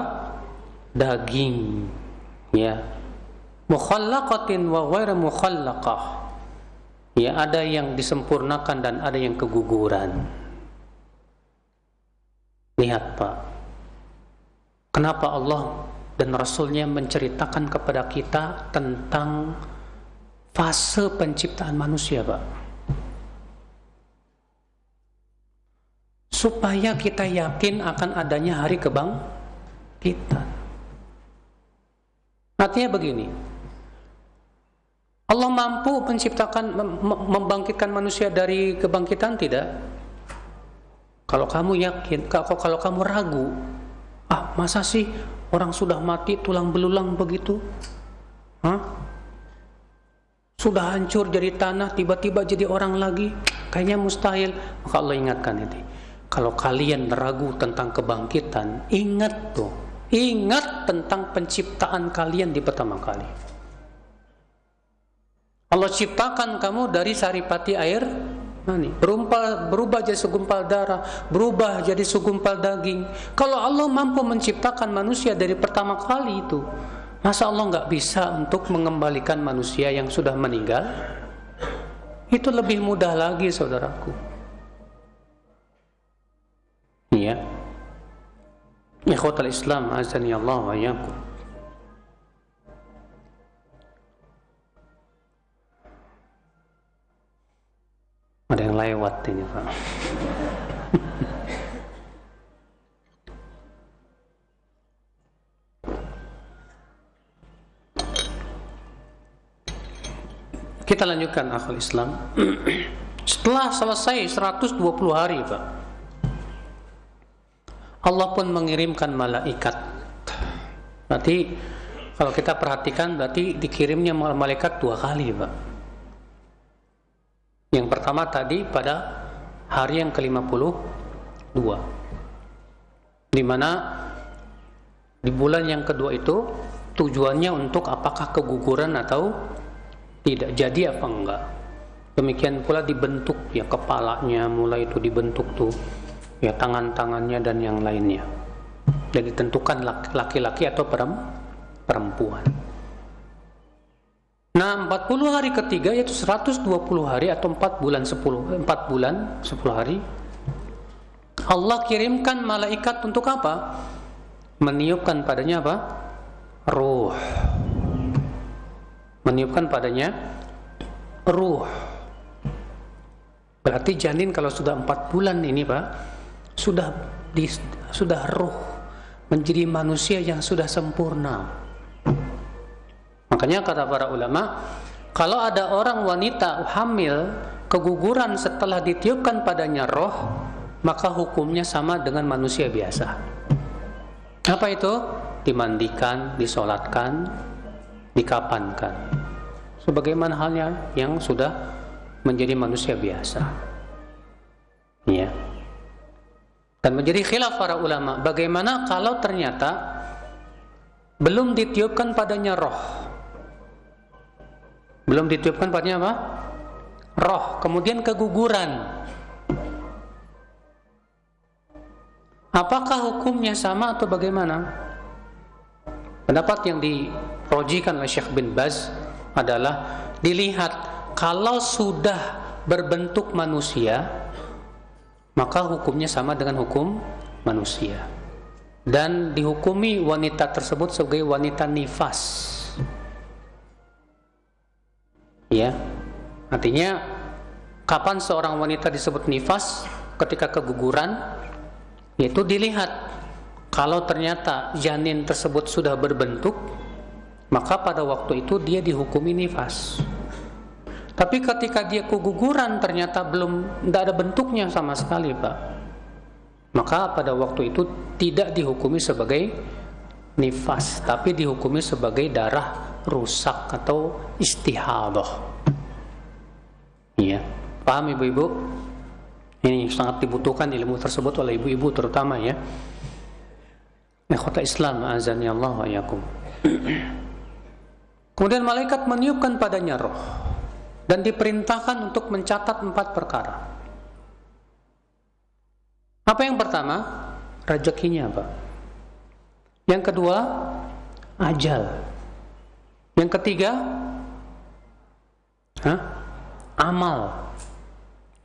A: Daging. Ya. Mukhallaqatin wa ghairu mukhallaqah. Ya, ada yang disempurnakan dan ada yang keguguran. Lihat Pak, kenapa Allah dan Rasulnya menceritakan kepada kita tentang fase penciptaan manusia Pak, supaya kita yakin akan adanya hari kebangkitan. Artinya begini, Allah mampu menciptakan, membangkitkan manusia dari kebangkitan tidak? Kalau kamu yakin, kalau kamu ragu, masa sih orang sudah mati tulang belulang begitu? Sudah hancur jadi tanah, tiba-tiba jadi orang lagi? Kayaknya mustahil. Maka Allah ingatkan itu. Kalau kalian ragu tentang kebangkitan, ingat tuh. Ingat tentang penciptaan kalian di pertama kali. Allah ciptakan kamu dari saripati air mani, berubah jadi segumpal darah, berubah jadi segumpal daging. Kalau Allah mampu menciptakan manusia dari pertama kali itu, masa Allah nggak bisa untuk mengembalikan manusia yang sudah meninggal? Itu lebih mudah lagi, saudaraku. Iya. Ikhwatal Islam, azani Allah wa iyyakum. Ada yang lewat ini Pak. Kita lanjutkan akhul Islam. Setelah selesai 120 hari Pak, Allah pun mengirimkan malaikat. Berarti kalau kita perhatikan, berarti dikirimnya malaikat 2 kali Pak. Yang pertama tadi pada hari yang ke-52. di mana di bulan yang kedua itu tujuannya untuk apakah keguguran atau tidak jadi apa enggak. Demikian pula dibentuk ya kepalanya, mulai itu dibentuk tuh ya tangan-tangannya dan yang lainnya. Dan ditentukan laki-laki atau perempuan. Nah, 40 hari ketiga yaitu 120 hari atau 4 bulan 10 hari. Allah kirimkan malaikat untuk apa? Meniupkan padanya apa? Ruh. Meniupkan padanya ruh. Berarti janin kalau sudah 4 bulan ini Pak, sudah ruh, menjadi manusia yang sudah sempurna. Makanya kata para ulama, kalau ada orang wanita hamil keguguran setelah ditiupkan padanya roh, maka hukumnya sama dengan manusia biasa. Apa itu? Dimandikan, disolatkan, dikapankan. Sebagaimana halnya yang sudah menjadi manusia biasa. Ya. Dan menjadi khilaf para ulama, bagaimana kalau ternyata belum ditiupkan padanya roh? Belum ditiupkan padanya apa? Roh, kemudian keguguran. Apakah hukumnya sama atau bagaimana? Pendapat yang dirojikan oleh Syekh bin Baz adalah dilihat kalau sudah berbentuk manusia, maka hukumnya sama dengan hukum manusia. Dan dihukumi wanita tersebut sebagai wanita nifas. Ya. Artinya kapan seorang wanita disebut nifas? Ketika keguguran, yaitu dilihat kalau ternyata janin tersebut sudah berbentuk, maka pada waktu itu dia dihukumi nifas. Tapi ketika dia keguguran ternyata tidak ada bentuknya sama sekali Pak, maka pada waktu itu tidak dihukumi sebagai nifas, tapi dihukumi sebagai darah rusak atau istihadah. Ya, paham ibu-ibu? Ini sangat dibutuhkan ilmu tersebut oleh ibu-ibu terutama ya. Ikhwata Islam, azani Allah wa iyyakum. Kemudian malaikat meniupkan padanya roh dan diperintahkan untuk mencatat 4 perkara. Apa yang pertama? Rezekinya Pak. Yang kedua, ajal. Yang ketiga, amal.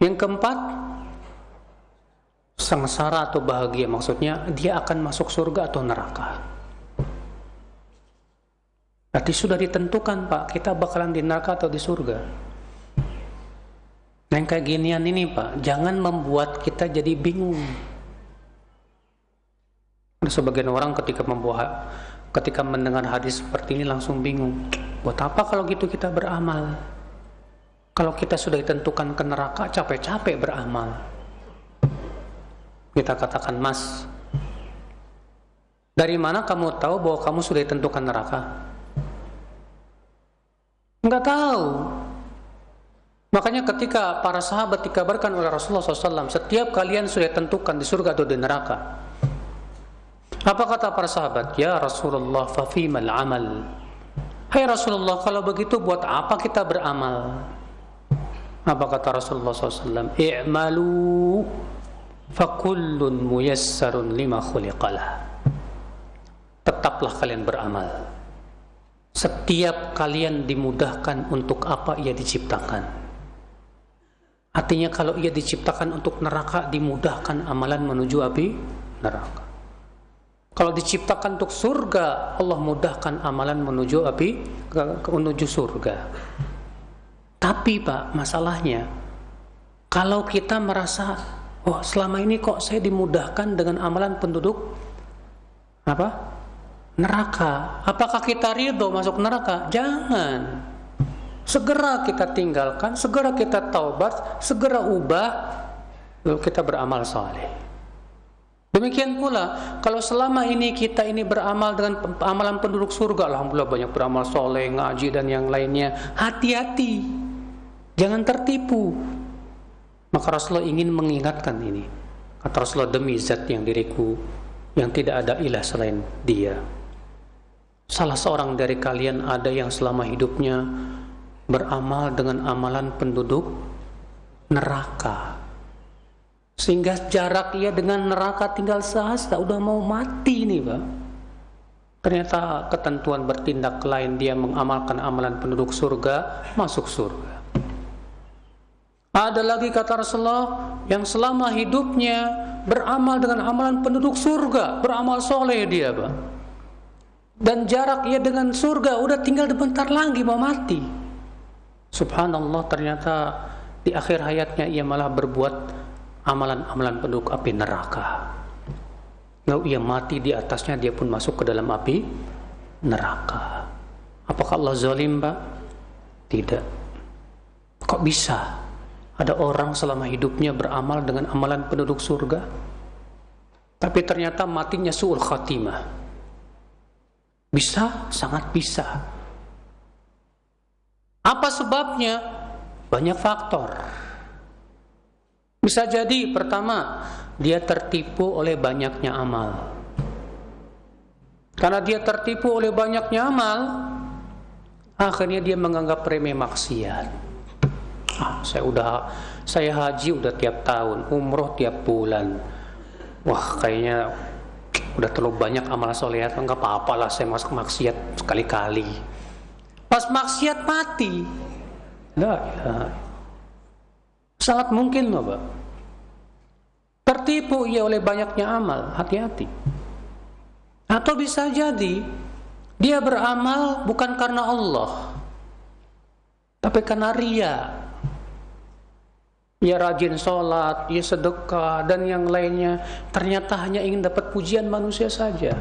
A: Yang keempat, sengsara atau bahagia, maksudnya dia akan masuk surga atau neraka. Berarti sudah ditentukan Pak, kita bakalan di neraka atau di surga. Nah, yang kayak ginian ini Pak, jangan membuat kita jadi bingung. Ada sebagian orang ketika mendengar hadis seperti ini langsung bingung. Buat apa kalau gitu kita beramal? Kalau kita sudah ditentukan ke neraka, capek-capek beramal. Kita katakan, Mas, dari mana kamu tahu bahwa kamu sudah ditentukan neraka? Enggak tahu. Makanya ketika para sahabat dikabarkan oleh Rasulullah SAW, setiap kalian sudah ditentukan di surga atau di neraka. Apa kata para sahabat? Ya Rasulullah, fafimal amal. Hai Rasulullah, kalau begitu buat apa kita beramal? Apa kata Rasulullah SAW? I'malu fakullun muyassarun lima khuliqalah. Tetaplah kalian beramal. Setiap kalian dimudahkan untuk apa ia diciptakan. Artinya kalau ia diciptakan untuk neraka, dimudahkan amalan menuju api neraka. Kalau diciptakan untuk surga, Allah mudahkan amalan menuju api, menuju surga. Tapi Pak, masalahnya kalau kita merasa, oh selama ini kok saya dimudahkan dengan amalan penduduk neraka, apakah kita ridho masuk neraka? Jangan. Segera kita tinggalkan, segera kita taubat, segera ubah, lalu kita beramal saleh. Demikian pula kalau selama ini kita ini beramal dengan amalan penduduk surga, alhamdulillah banyak beramal soleh, ngaji dan yang lainnya, hati-hati, jangan tertipu. Maka Rasulullah ingin mengingatkan ini. Kata Rasulullah, demi zat yang diriku yang tidak ada ilah selain Dia. Salah seorang dari kalian ada yang selama hidupnya beramal dengan amalan penduduk neraka, sehingga jarak ia dengan neraka tinggal sehasta, udah mau mati nih Pak. Ternyata ketentuan bertindak lain, dia mengamalkan amalan penduduk surga, masuk surga. Ada lagi kata Rasulullah yang selama hidupnya beramal dengan amalan penduduk surga, beramal soleh dia Pak, dan jarak ia dengan surga udah tinggal bentar lagi mau mati. Subhanallah, ternyata di akhir hayatnya ia malah berbuat amalan-amalan penduduk api neraka. Lalu ia mati, di atasnya dia pun masuk ke dalam api neraka. Apakah Allah zalim Pak? Tidak. Kok bisa ada orang selama hidupnya beramal dengan amalan penduduk surga, tapi ternyata matinya su'ul khatimah? Bisa, sangat bisa. Apa sebabnya? Banyak faktor. Bisa jadi pertama, dia tertipu oleh banyaknya amal. Karena dia tertipu oleh banyaknya amal, akhirnya dia menganggap remeh maksiat. Saya haji udah tiap tahun, umroh tiap bulan. Wah, kayaknya udah terlalu banyak amal solehat, enggak apa-apalah saya masuk maksiat sekali-kali. Pas maksiat mati. Nah, ya. Sangat mungkin loh Pak. Tertipu ia oleh banyaknya amal, hati-hati. Atau bisa jadi dia beramal bukan karena Allah, tapi karena riya. Ia rajin sholat, ia sedekah, dan yang lainnya, ternyata hanya ingin dapat pujian manusia saja.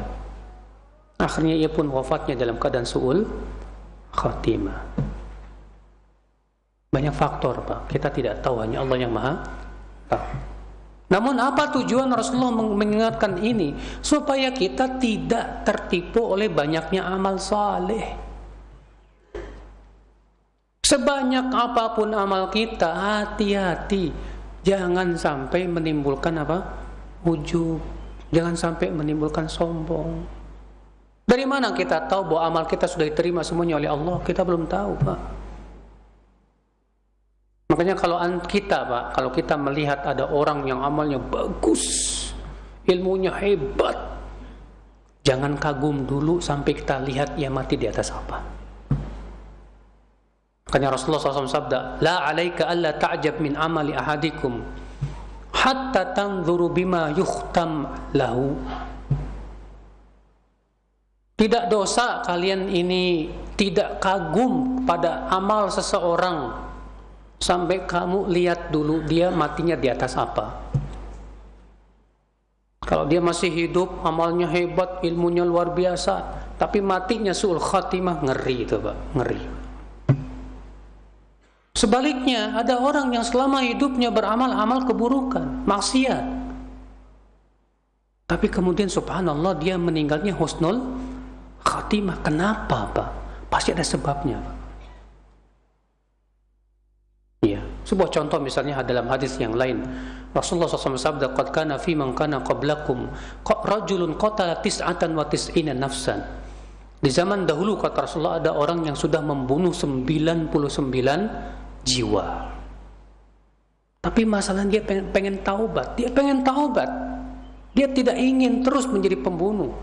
A: Akhirnya ia pun wafatnya dalam keadaan su'ul khatimah. Banyak faktor Pak, kita tidak tahu, hanya Allah yang maha tahu. Namun apa tujuan Rasulullah mengingatkan ini? Supaya kita tidak tertipu oleh banyaknya amal saleh. Sebanyak apapun amal kita, hati-hati, jangan sampai menimbulkan ujub, jangan sampai menimbulkan sombong. Dari mana kita tahu bahwa amal kita sudah diterima semuanya oleh Allah? Kita belum tahu Pak. Makanya kalau kita melihat ada orang yang amalnya bagus, ilmunya hebat, jangan kagum dulu sampai kita lihat ia mati di atas apa. Makanya Rasulullah SAW sabda, la alaika alla ta'jab min amali ahadikum hatta tanzuru bima yukhtam lahu. Tidak dosa kalian ini tidak kagum pada amal seseorang sampai kamu lihat dulu dia matinya di atas apa. Kalau dia masih hidup, amalnya hebat, ilmunya luar biasa, tapi matinya su'ul khatimah, ngeri itu Pak, ngeri. Sebaliknya, ada orang yang selama hidupnya beramal-amal keburukan, maksiat, tapi kemudian subhanallah dia meninggalnya husnul khatimah. Kenapa Pak? Pasti ada sebabnya Pak. Ya, sebuah contoh misalnya dalam hadis yang lain, Rasulullah SAW sabda, qad kana fi man kana qablakum rajulun qatala tis'atan wa tis'ina nafsan. Di zaman dahulu kata Rasulullah ada orang yang sudah membunuh 99 jiwa. Tapi masalahnya dia pengen taubat, dia tidak ingin terus menjadi pembunuh.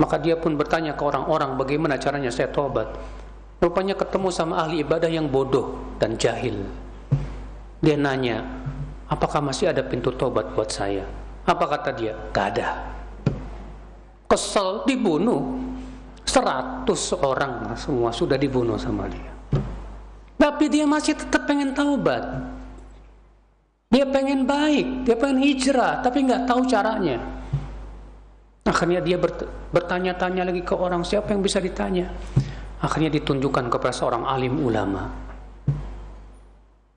A: Maka dia pun bertanya ke orang-orang, bagaimana caranya saya taubat? Rupanya ketemu sama ahli ibadah yang bodoh dan jahil. Dia nanya, apakah masih ada pintu taubat buat saya? Apa kata dia? Gak ada. Kesel, dibunuh 100 orang, semua sudah dibunuh sama dia. Tapi dia masih tetap pengen taubat. Dia pengen baik, dia pengen hijrah, tapi nggak tahu caranya. Akhirnya dia bertanya-tanya lagi ke orang, siapa yang bisa ditanya? Akhirnya ditunjukkan kepada seorang alim ulama.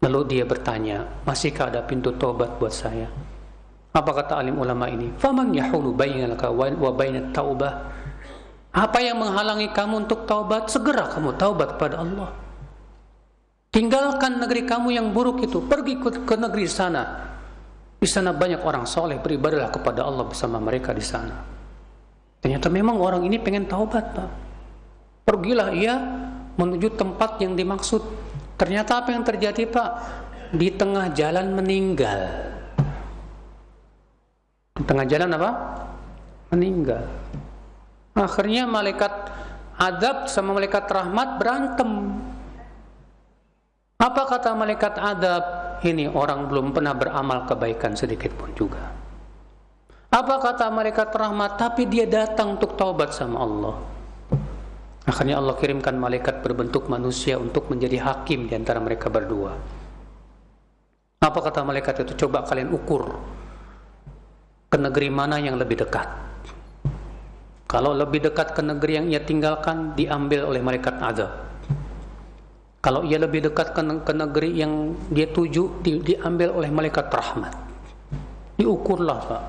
A: Lalu dia bertanya, masihkah ada pintu taubat buat saya? Apa kata alim ulama ini? Faman yahulu bainaka wa bainat taubah. Apa yang menghalangi kamu untuk taubat? Segera kamu taubat kepada Allah. Tinggalkan negeri kamu yang buruk itu, pergi ke negeri sana. Di sana banyak orang soleh, beribadahlah kepada Allah bersama mereka di sana. Ternyata memang orang ini pengen taubat, Pak. Pergilah ia menuju tempat yang dimaksud. Ternyata apa yang terjadi, Pak? Di tengah jalan meninggal. Di tengah jalan apa? Meninggal. Akhirnya malaikat adab sama malaikat rahmat berantem. Apa kata malaikat adab? Ini orang belum pernah beramal kebaikan sedikit pun juga. Apa kata malaikat rahmat? Tapi dia datang untuk taubat sama Allah. Akhirnya Allah kirimkan malaikat berbentuk manusia untuk menjadi hakim di antara mereka berdua. Apa kata malaikat itu? Coba kalian ukur ke negeri mana yang lebih dekat. Kalau lebih dekat ke negeri yang ia tinggalkan, diambil oleh malaikat azab. Kalau ia lebih dekat ke negeri yang dia tuju, diambil oleh malaikat rahmat. Diukurlah, Pak.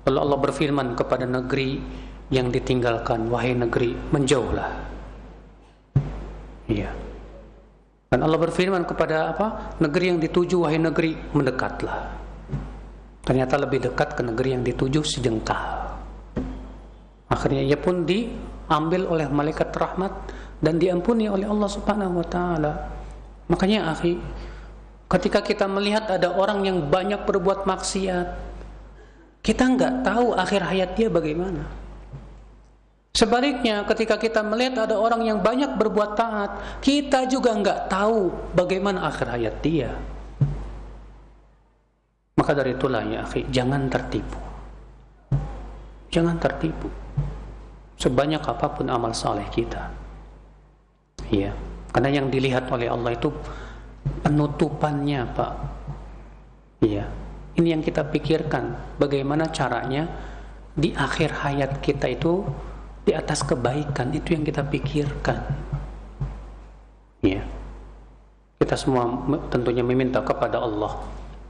A: Kalau Allah berfirman kepada negeri yang ditinggalkan, wahai negeri, menjauhlah. Iya. Dan Allah berfirman kepada apa? Negeri yang dituju, wahai negeri, mendekatlah. Ternyata lebih dekat ke negeri yang dituju sejengkal. Akhirnya ia pun diambil oleh malaikat rahmat dan diampuni oleh Allah Subhanahu wa taala. Makanya, akhi, ketika kita melihat ada orang yang banyak berbuat maksiat, kita enggak tahu akhir hayat dia bagaimana. Sebaliknya, ketika kita melihat ada orang yang banyak berbuat taat, kita juga enggak tahu bagaimana akhir hayat dia. Maka dari itulah, ya akhi, jangan tertipu. Jangan tertipu. Sebanyak apapun amal saleh kita. Iya, karena yang dilihat oleh Allah itu penutupannya, Pak. Iya. Ini yang kita pikirkan, bagaimana caranya di akhir hayat kita itu di atas kebaikan, itu yang kita pikirkan. Ya. Kita semua tentunya meminta kepada Allah.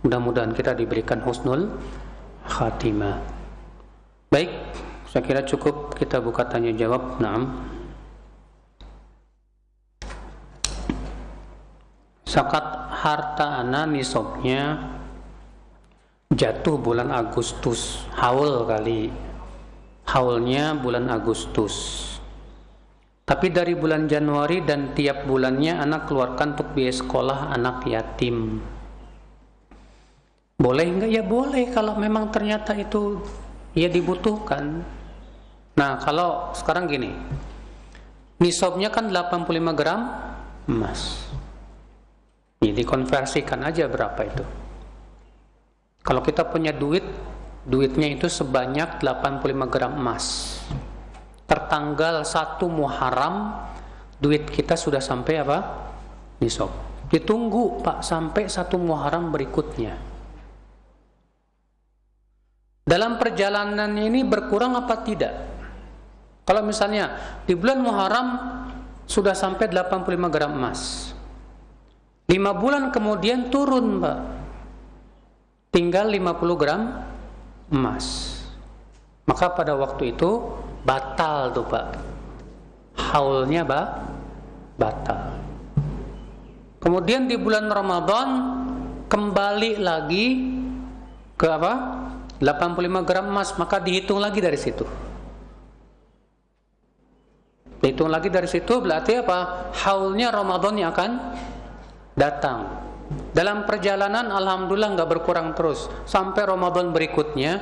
A: Mudah-mudahan kita diberikan husnul khatimah. Baik, saya kira cukup kita buka tanya jawab. Naam. Zakat harta ana nisabnya jatuh bulan Agustus, haul kali. Haulnya bulan Agustus. Tapi dari bulan Januari dan tiap bulannya anak keluarkan untuk biaya sekolah anak yatim. Boleh enggak? Ya boleh kalau memang ternyata itu ya dibutuhkan. Nah, kalau sekarang gini. Nisabnya kan 85 gram emas. Ya, dikonversikan aja berapa itu. Kalau kita punya duitnya itu sebanyak 85 gram emas. Tertanggal 1 Muharram, duit kita sudah sampai apa? Nisab. Ditunggu, Pak, sampai 1 Muharram berikutnya. Dalam perjalanan ini berkurang apa tidak? Kalau misalnya di bulan Muharram sudah sampai 85 gram emas. 5 bulan kemudian turun, Pak. Tinggal 50 gram emas. Maka pada waktu itu batal tuh, Pak. Haulnya batal. Kemudian di bulan Ramadan kembali lagi ke apa? 85 gram emas, maka dihitung lagi dari situ. Dihitung lagi dari situ berarti apa? Haulnya Ramadan yang akan datang. Dalam perjalanan alhamdulillah nggak berkurang terus sampai Ramadan berikutnya,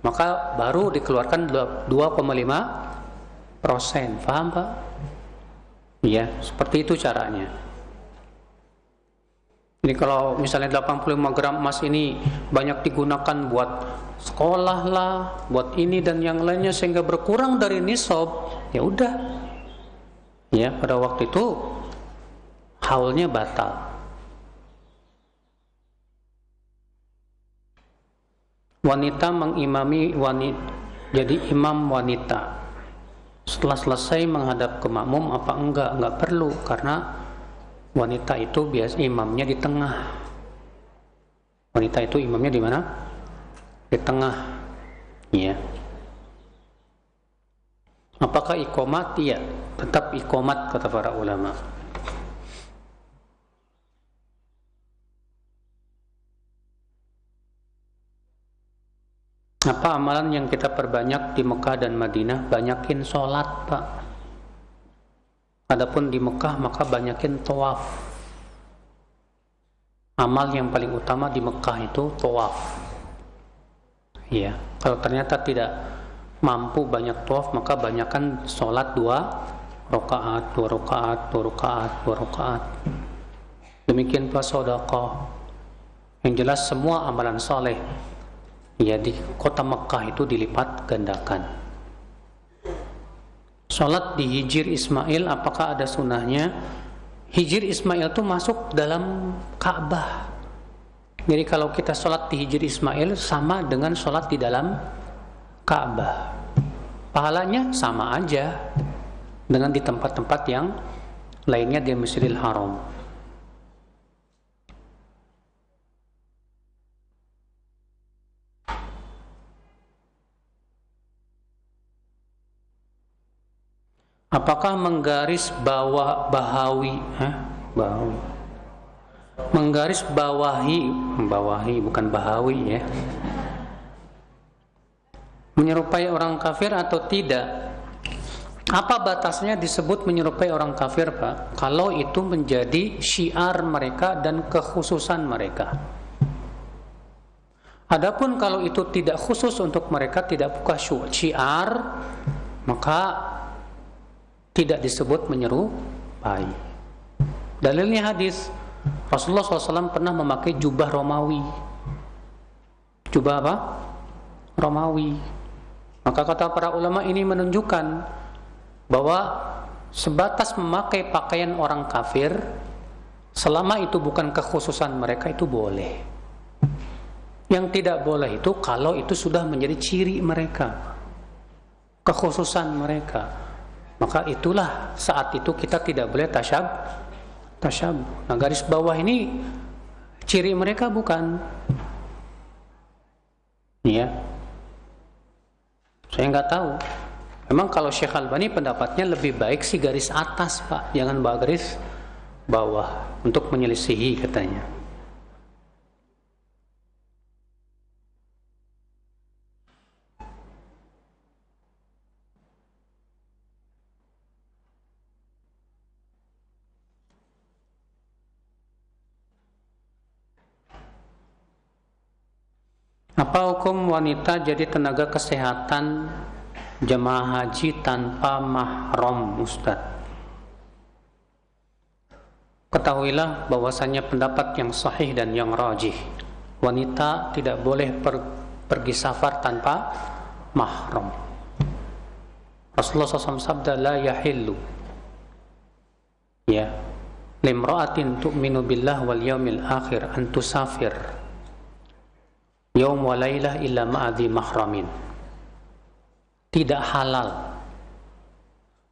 A: maka baru dikeluarkan 2,5%. Paham, Pak? Iya, seperti itu caranya. Jadi kalau misalnya 85 gram emas ini banyak digunakan buat sekolah lah, buat ini dan yang lainnya sehingga berkurang dari nisab, ya udah. Ya, pada waktu itu haulnya batal. Wanita mengimami jadi imam wanita. Setelah selesai menghadap ke makmum apa enggak? Enggak perlu, karena wanita itu biasa imamnya di tengah. Wanita itu imamnya di mana? Di tengah. Ya. Apakah iqomat? Iya, tetap iqomat kata para ulama. Apa amalan yang kita perbanyak di Mekah dan Madinah? Banyakin sholat, Pak. Adapun di Mekah maka banyakin tawaf. Amal yang paling utama di Mekah itu tawaf. Ya, kalau ternyata tidak mampu banyak tawaf, maka banyakkan sholat 2 rakaat, 2 rakaat, 2 rakaat, 2 rakaat. Demikian pula sedekah. Yang jelas semua amalan soleh ya di kota Mekah itu dilipat gandakan. Sholat di Hijr Ismail, apakah ada sunnahnya? Hijr Ismail itu masuk dalam Ka'bah. Jadi kalau kita sholat di Hijr Ismail sama dengan sholat di dalam Ka'bah. Pahalanya sama aja dengan di tempat-tempat yang lainnya di Masjidil Haram. Apakah menggaris bawah bahawi? Bahawi. Menggaris bawahi bukan bahawi ya. Menyerupai orang kafir atau tidak? Apa batasnya disebut menyerupai orang kafir, Pak? Kalau itu menjadi syiar mereka dan kekhususan mereka. Adapun kalau itu tidak khusus untuk mereka, tidak bukan syiar, maka tidak disebut menyerupai. Dalilnya hadis Rasulullah SAW pernah memakai jubah Romawi. Jubah apa? Romawi. Maka kata para ulama ini menunjukkan bahwa sebatas memakai pakaian orang kafir, selama itu bukan kekhususan mereka, itu boleh. Yang tidak boleh itu kalau itu sudah menjadi ciri mereka, kekhususan mereka. Maka itulah saat itu kita tidak boleh tasyabuh. Nah, garis bawah ini ciri mereka bukan. Ya. Saya nggak tahu. Memang kalau Syekh Albani pendapatnya lebih baik sih garis atas, Pak. Jangan garis bawah untuk menyelisihi katanya. Apa hukum wanita jadi tenaga kesehatan jemaah haji tanpa mahram, Ustaz? Ketahuilah bahwasanya pendapat yang sahih dan yang rajih, wanita tidak boleh pergi safar tanpa mahram. Rasulullah SAW sabda, la yahillu ya limra'atin tu'minu billah wal yaumil akhir an tusafir yaum wa lailah illa ma'adhi mahramin. Tidak halal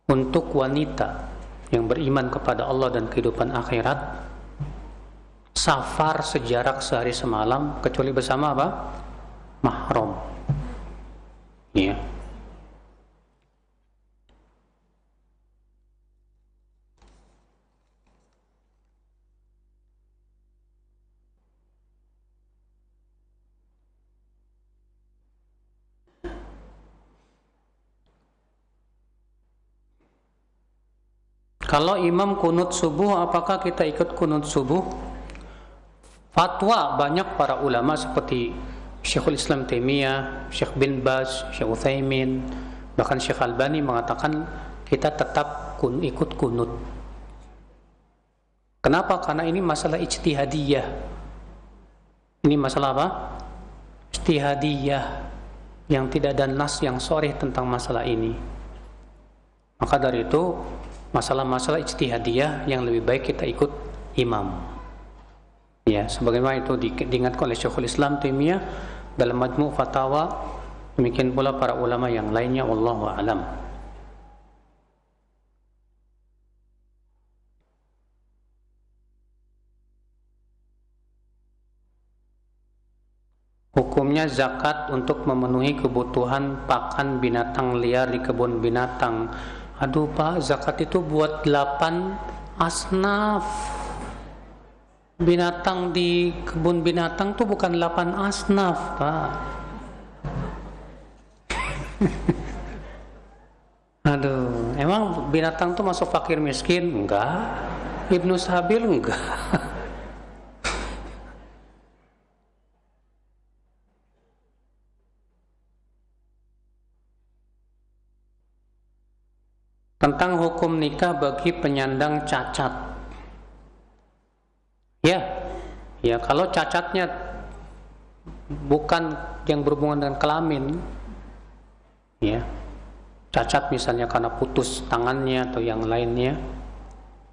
A: untuk wanita yang beriman kepada Allah dan kehidupan akhirat safar sejarak sehari semalam kecuali bersama apa? Mahram. Ya. Kalau imam kunut subuh, apakah kita ikut kunut subuh? Fatwa banyak para ulama seperti Syekhul Islam Taimiyah, Syekh bin Baz, Syekh Utsaimin, bahkan Syekh Albani mengatakan kita tetap ikut kunut. Kenapa? Karena ini masalah ijtihadiyah. Ini masalah apa? Ijtihadiyah yang tidak ada nas yang sharih tentang masalah ini. Maka dari itu masalah-masalah ijtihadiyah yang lebih baik kita ikut imam. Ya, sebagaimana itu diingatkan oleh Syekhul Islam Taimiyah dalam Majmu' Fatawa, demikian pula para ulama yang lainnya, wallahu a'lam. Hukumnya zakat untuk memenuhi kebutuhan pakan binatang liar di kebun binatang. Aduh Pak, zakat itu buat 8 asnaf. Binatang di kebun binatang tuh bukan 8 asnaf, Pak. Aduh, emang binatang tuh masuk fakir miskin? Enggak. Ibnu Sabil enggak. Tentang hukum nikah bagi penyandang cacat. Ya, kalau cacatnya bukan yang berhubungan dengan kelamin, ya, cacat misalnya karena putus tangannya atau yang lainnya,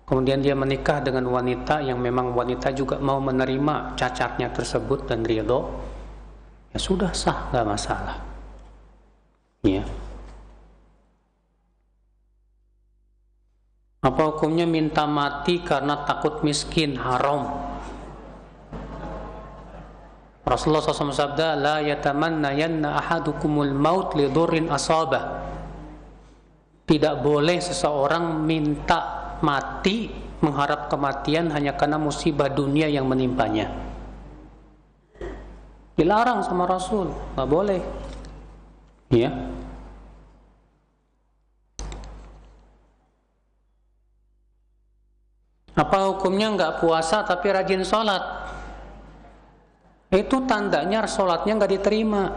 A: kemudian dia menikah dengan wanita yang memang wanita juga mau menerima cacatnya tersebut dan ridho, ya sudah sah, nggak masalah. Ya. Apa hukumnya minta mati karena takut miskin? Haram. Rasulullah SAW sabda, la yatamannayanna ahadukumul maut lidurrin asabah. Tidak boleh seseorang minta mati, mengharap kematian hanya karena musibah dunia yang menimpanya. Dilarang sama Rasul, nggak boleh. Ya. Apa hukumnya nggak puasa tapi rajin sholat? Itu tandanya sholatnya nggak diterima.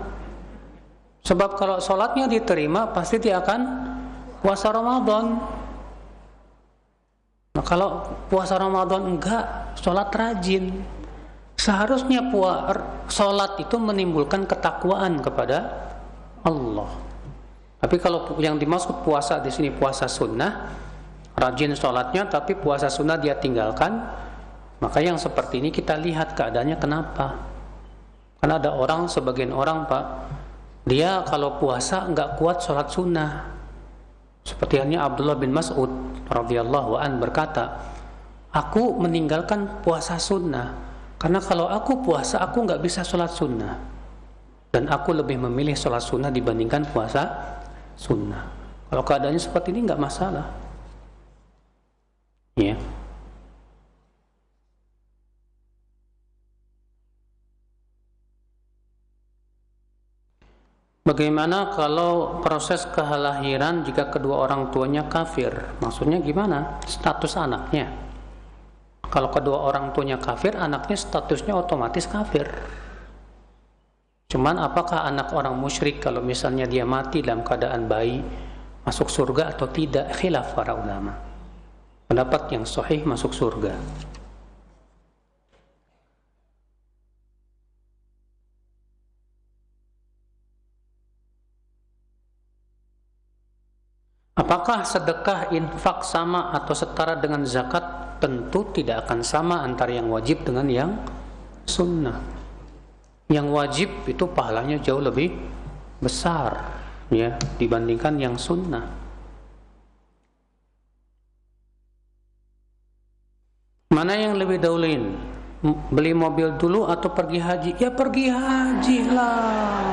A: Sebab kalau sholatnya diterima, pasti dia akan puasa Ramadan. Nah, kalau puasa Ramadan enggak, sholat rajin. Seharusnya sholat itu menimbulkan ketakwaan kepada Allah. Tapi kalau yang dimaksud puasa di sini puasa sunnah, rajin sholatnya tapi puasa sunnah dia tinggalkan, maka yang seperti ini kita lihat keadaannya kenapa. Karena ada orang, sebagian orang Pak, dia kalau puasa nggak kuat sholat sunnah. Seperti halnya Abdullah bin Mas'ud radhiyallahu an berkata, aku meninggalkan puasa sunnah karena kalau aku puasa aku nggak bisa sholat sunnah, dan aku lebih memilih sholat sunnah dibandingkan puasa sunnah. Kalau keadaannya seperti ini nggak masalah. Ya. Bagaimana kalau proses kelahiran jika kedua orang tuanya kafir? Maksudnya gimana? Status anaknya. Kalau kedua orang tuanya kafir, anaknya statusnya otomatis kafir. Cuman apakah anak orang musyrik kalau misalnya dia mati dalam keadaan bayi masuk surga atau tidak? Khilaf para ulama. Pendapat yang sahih masuk surga. Apakah sedekah infak sama atau setara dengan zakat? Tentu tidak akan sama antara yang wajib dengan yang sunnah. Yang wajib itu pahalanya jauh lebih besar ya dibandingkan yang sunnah. Mana yang lebih dahuluin? Beli mobil dulu atau pergi haji? Ya pergi haji lah.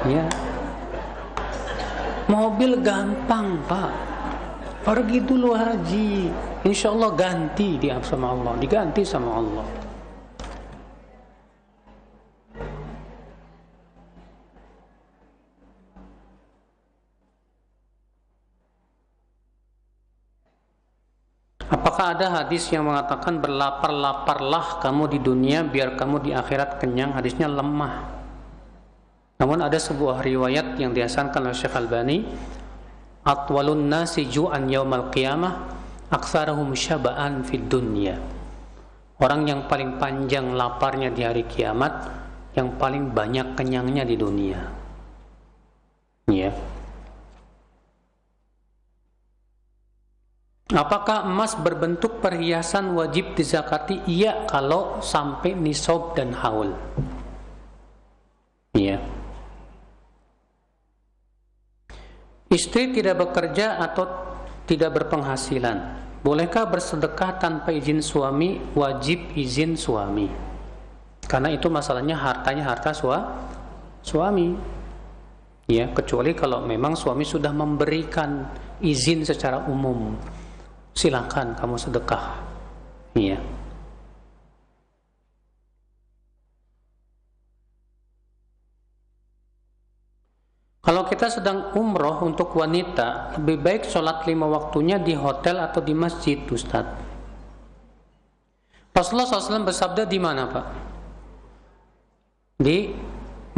A: Ya. Mobil gampang Pak, pergi dulu haji, insya Allah ganti sama Allah, diganti sama Allah. Apakah ada hadis yang mengatakan berlapar-laparlah kamu di dunia biar kamu di akhirat kenyang? Hadisnya lemah. Namun ada sebuah riwayat yang dihasankan oleh Syekh Albani, atwalun nasi ju'an yaumal qiyamah aktsaruhum syaba'an fid dunya. Orang yang paling panjang laparnya di hari kiamat, yang paling banyak kenyangnya di dunia. Ya. Apakah emas berbentuk perhiasan wajib dizakati? Iya, kalau sampai nisab dan haul. Iya. Istri tidak bekerja atau tidak berpenghasilan, bolehkah bersedekah tanpa izin suami? Wajib izin suami, karena itu masalahnya hartanya harta suami. Ya, kecuali kalau memang suami sudah memberikan izin secara umum, silakan kamu sedekah. Iya. kita sedang umroh untuk wanita, lebih baik sholat 5 waktunya di hotel atau di masjid, Ustaz? Rasulullah SAW bersabda di mana, Pak? Di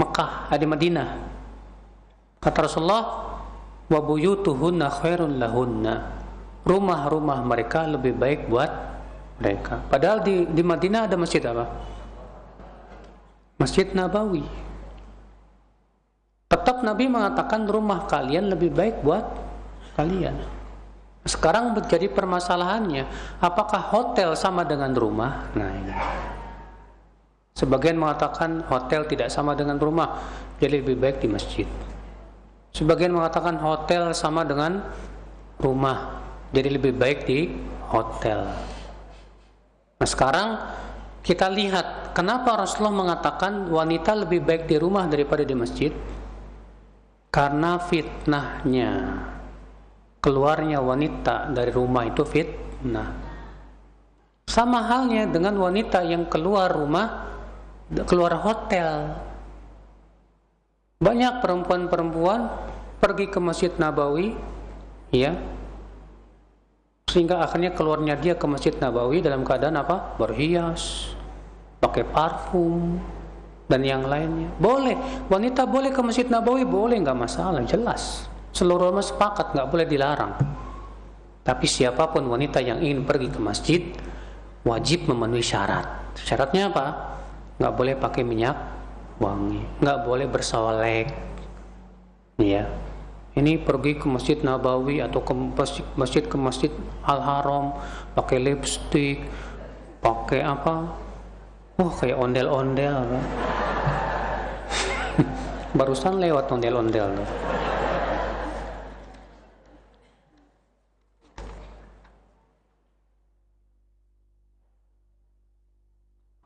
A: Mekah, di Madinah. Kata Rasulullah, wa buyutuhunna khairun lahunna. Rumah-rumah mereka lebih baik buat mereka. Padahal di Madinah ada masjid apa? Masjid Nabawi. Tetap Nabi mengatakan rumah kalian lebih baik buat kalian. Sekarang menjadi permasalahannya, apakah hotel sama dengan rumah? Nah ini. Sebagian mengatakan hotel tidak sama dengan rumah, jadi lebih baik di masjid. Sebagian mengatakan hotel sama dengan rumah, jadi lebih baik di hotel. Nah sekarang kita lihat kenapa Rasulullah mengatakan wanita lebih baik di rumah daripada di masjid. Karena fitnahnya, keluarnya wanita dari rumah itu fitnah. Sama halnya dengan wanita yang keluar rumah, keluar hotel. Banyak perempuan-perempuan pergi ke Masjid Nabawi, ya, sehingga akhirnya keluarnya dia ke Masjid Nabawi dalam keadaan apa? Berhias, pakai parfum, dan yang lainnya. Boleh, wanita boleh ke Masjid Nabawi, boleh, nggak masalah, jelas. Seluruh ulama sepakat, nggak boleh dilarang. Tapi siapapun wanita yang ingin pergi ke masjid, wajib memenuhi syarat. Syaratnya apa? Nggak boleh pakai minyak wangi, nggak boleh bersolek. Ya, ini pergi ke Masjid Nabawi atau ke masjid Al-Haram, pakai lipstik, pakai apa? Kayak ondel-ondel. Barusan lewat ondel-ondel.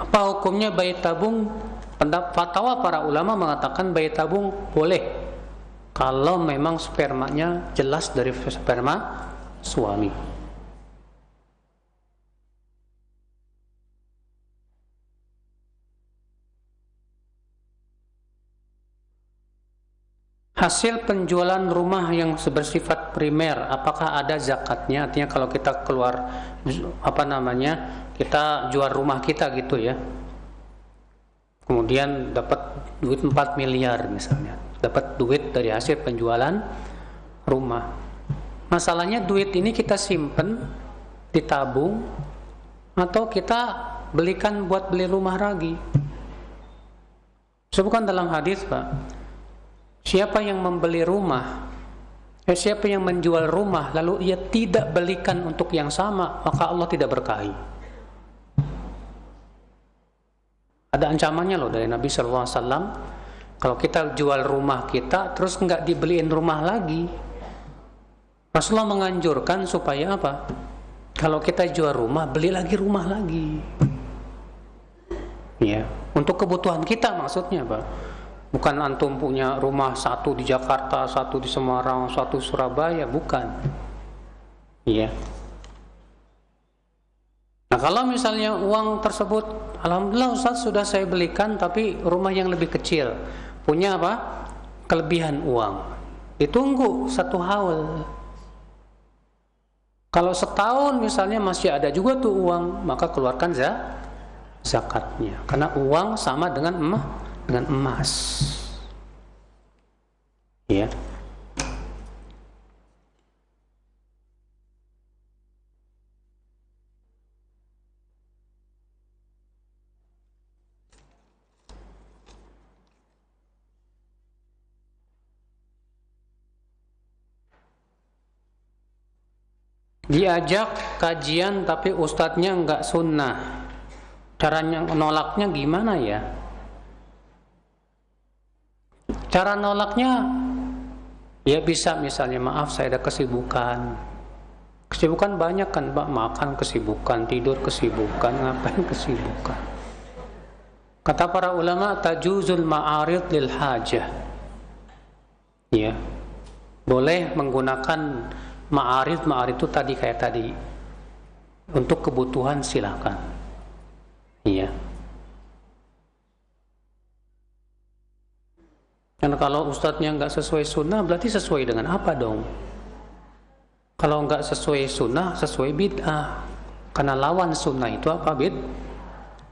A: Apa hukumnya bayi tabung? Fatwa para ulama mengatakan bayi tabung boleh kalau memang spermanya jelas dari sperma suami. Hasil penjualan rumah yang bersifat primer, apakah ada zakatnya? Artinya kalau kita keluar kita jual rumah kita gitu ya, kemudian dapat duit 4 miliar misalnya, dapat duit dari hasil penjualan rumah. Masalahnya duit ini kita simpen, ditabung, atau kita belikan buat beli rumah lagi. Sebutkan dalam hadis, Pak, siapa yang membeli rumah, siapa yang menjual rumah lalu ia tidak belikan untuk yang sama, maka Allah tidak berkahi. Ada ancamannya loh dari Nabi SAW. Kalau kita jual rumah kita terus nggak dibeliin rumah lagi, Rasulullah menganjurkan supaya apa? Kalau kita jual rumah, beli lagi rumah lagi. Ya, untuk kebutuhan kita maksudnya, Pak. Bukan antum punya rumah satu di Jakarta, satu di Semarang, satu Surabaya, bukan. Iya. Nah kalau misalnya uang tersebut, alhamdulillah Ustaz sudah saya belikan, tapi rumah yang lebih kecil, punya apa? Kelebihan uang. Ditunggu 1 haul. Kalau setahun misalnya masih ada juga tuh uang, maka keluarkan zakatnya. Karena uang sama dengan emas. Ya. Diajak kajian tapi ustadznya enggak sunnah. Caranya nolaknya gimana ya? Cara nolaknya ya bisa misalnya, maaf saya ada kesibukan. Kesibukan banyak kan Pak, makan kesibukan, tidur kesibukan, ngapain kesibukan. Kata para ulama, tajuzul ma'arid lil hajah. Ya. Boleh menggunakan ma'arid itu tadi kayak tadi. Untuk kebutuhan silakan. Iya. Dan Kan kalau ustadznya nggak sesuai sunnah, berarti sesuai dengan apa dong? Kalau nggak sesuai sunnah, sesuai bid'ah. Karena lawan sunnah itu apa?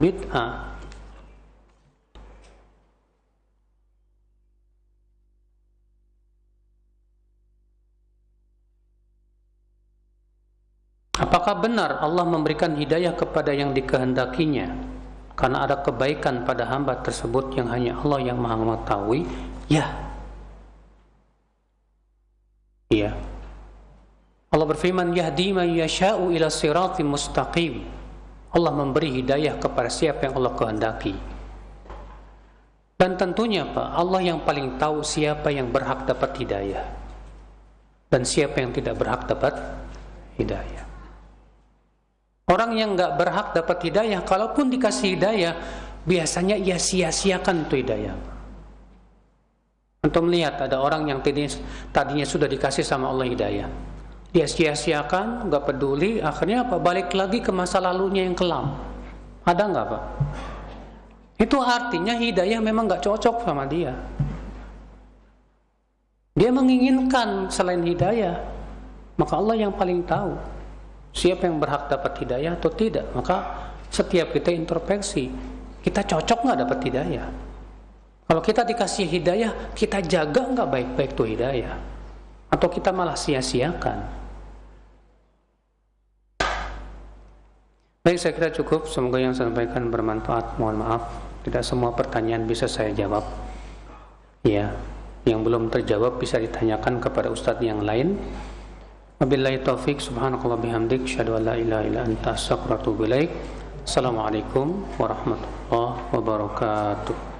A: Bid'ah. Apakah benar Allah memberikan hidayah kepada yang dikehendakinya karena ada kebaikan pada hamba tersebut yang hanya Allah yang Maha mengetahui? Ya. Iya. Allah berfirman, yahdi man yasha'u ila siratim mustaqim. Allah memberi hidayah kepada siapa yang Allah kehendaki. Dan tentunya Pak, Allah yang paling tahu siapa yang berhak dapat hidayah dan siapa yang tidak berhak dapat hidayah. Orang yang nggak berhak dapat hidayah, kalaupun dikasih hidayah, biasanya ia sia-siakan itu hidayah. Untuk melihat ada orang yang tadinya sudah dikasih sama Allah hidayah, dia sia-siakan, nggak peduli, akhirnya apa? Balik lagi ke masa lalunya yang kelam. Ada nggak Pak? Itu artinya hidayah memang nggak cocok sama dia. Dia menginginkan selain hidayah, maka Allah yang paling tahu siapa yang berhak dapat hidayah atau tidak. Maka setiap kita introspeksi, kita cocok nggak dapat hidayah? Kalau kita dikasih hidayah, kita jaga nggak baik-baik tuh hidayah? Atau kita malah sia-siakan? Baik, saya kira cukup. Semoga yang saya sampaikan bermanfaat. Mohon maaf, tidak semua pertanyaan bisa saya jawab. Ya, yang belum terjawab bisa ditanyakan kepada ustadz yang lain. Wabillahi taufik, subhanakallah bihamdik, asyhadu an la ilaha illa anta, astaghfiruka wa atubu ilaik. Assalamualaikum warahmatullahi wabarakatuh.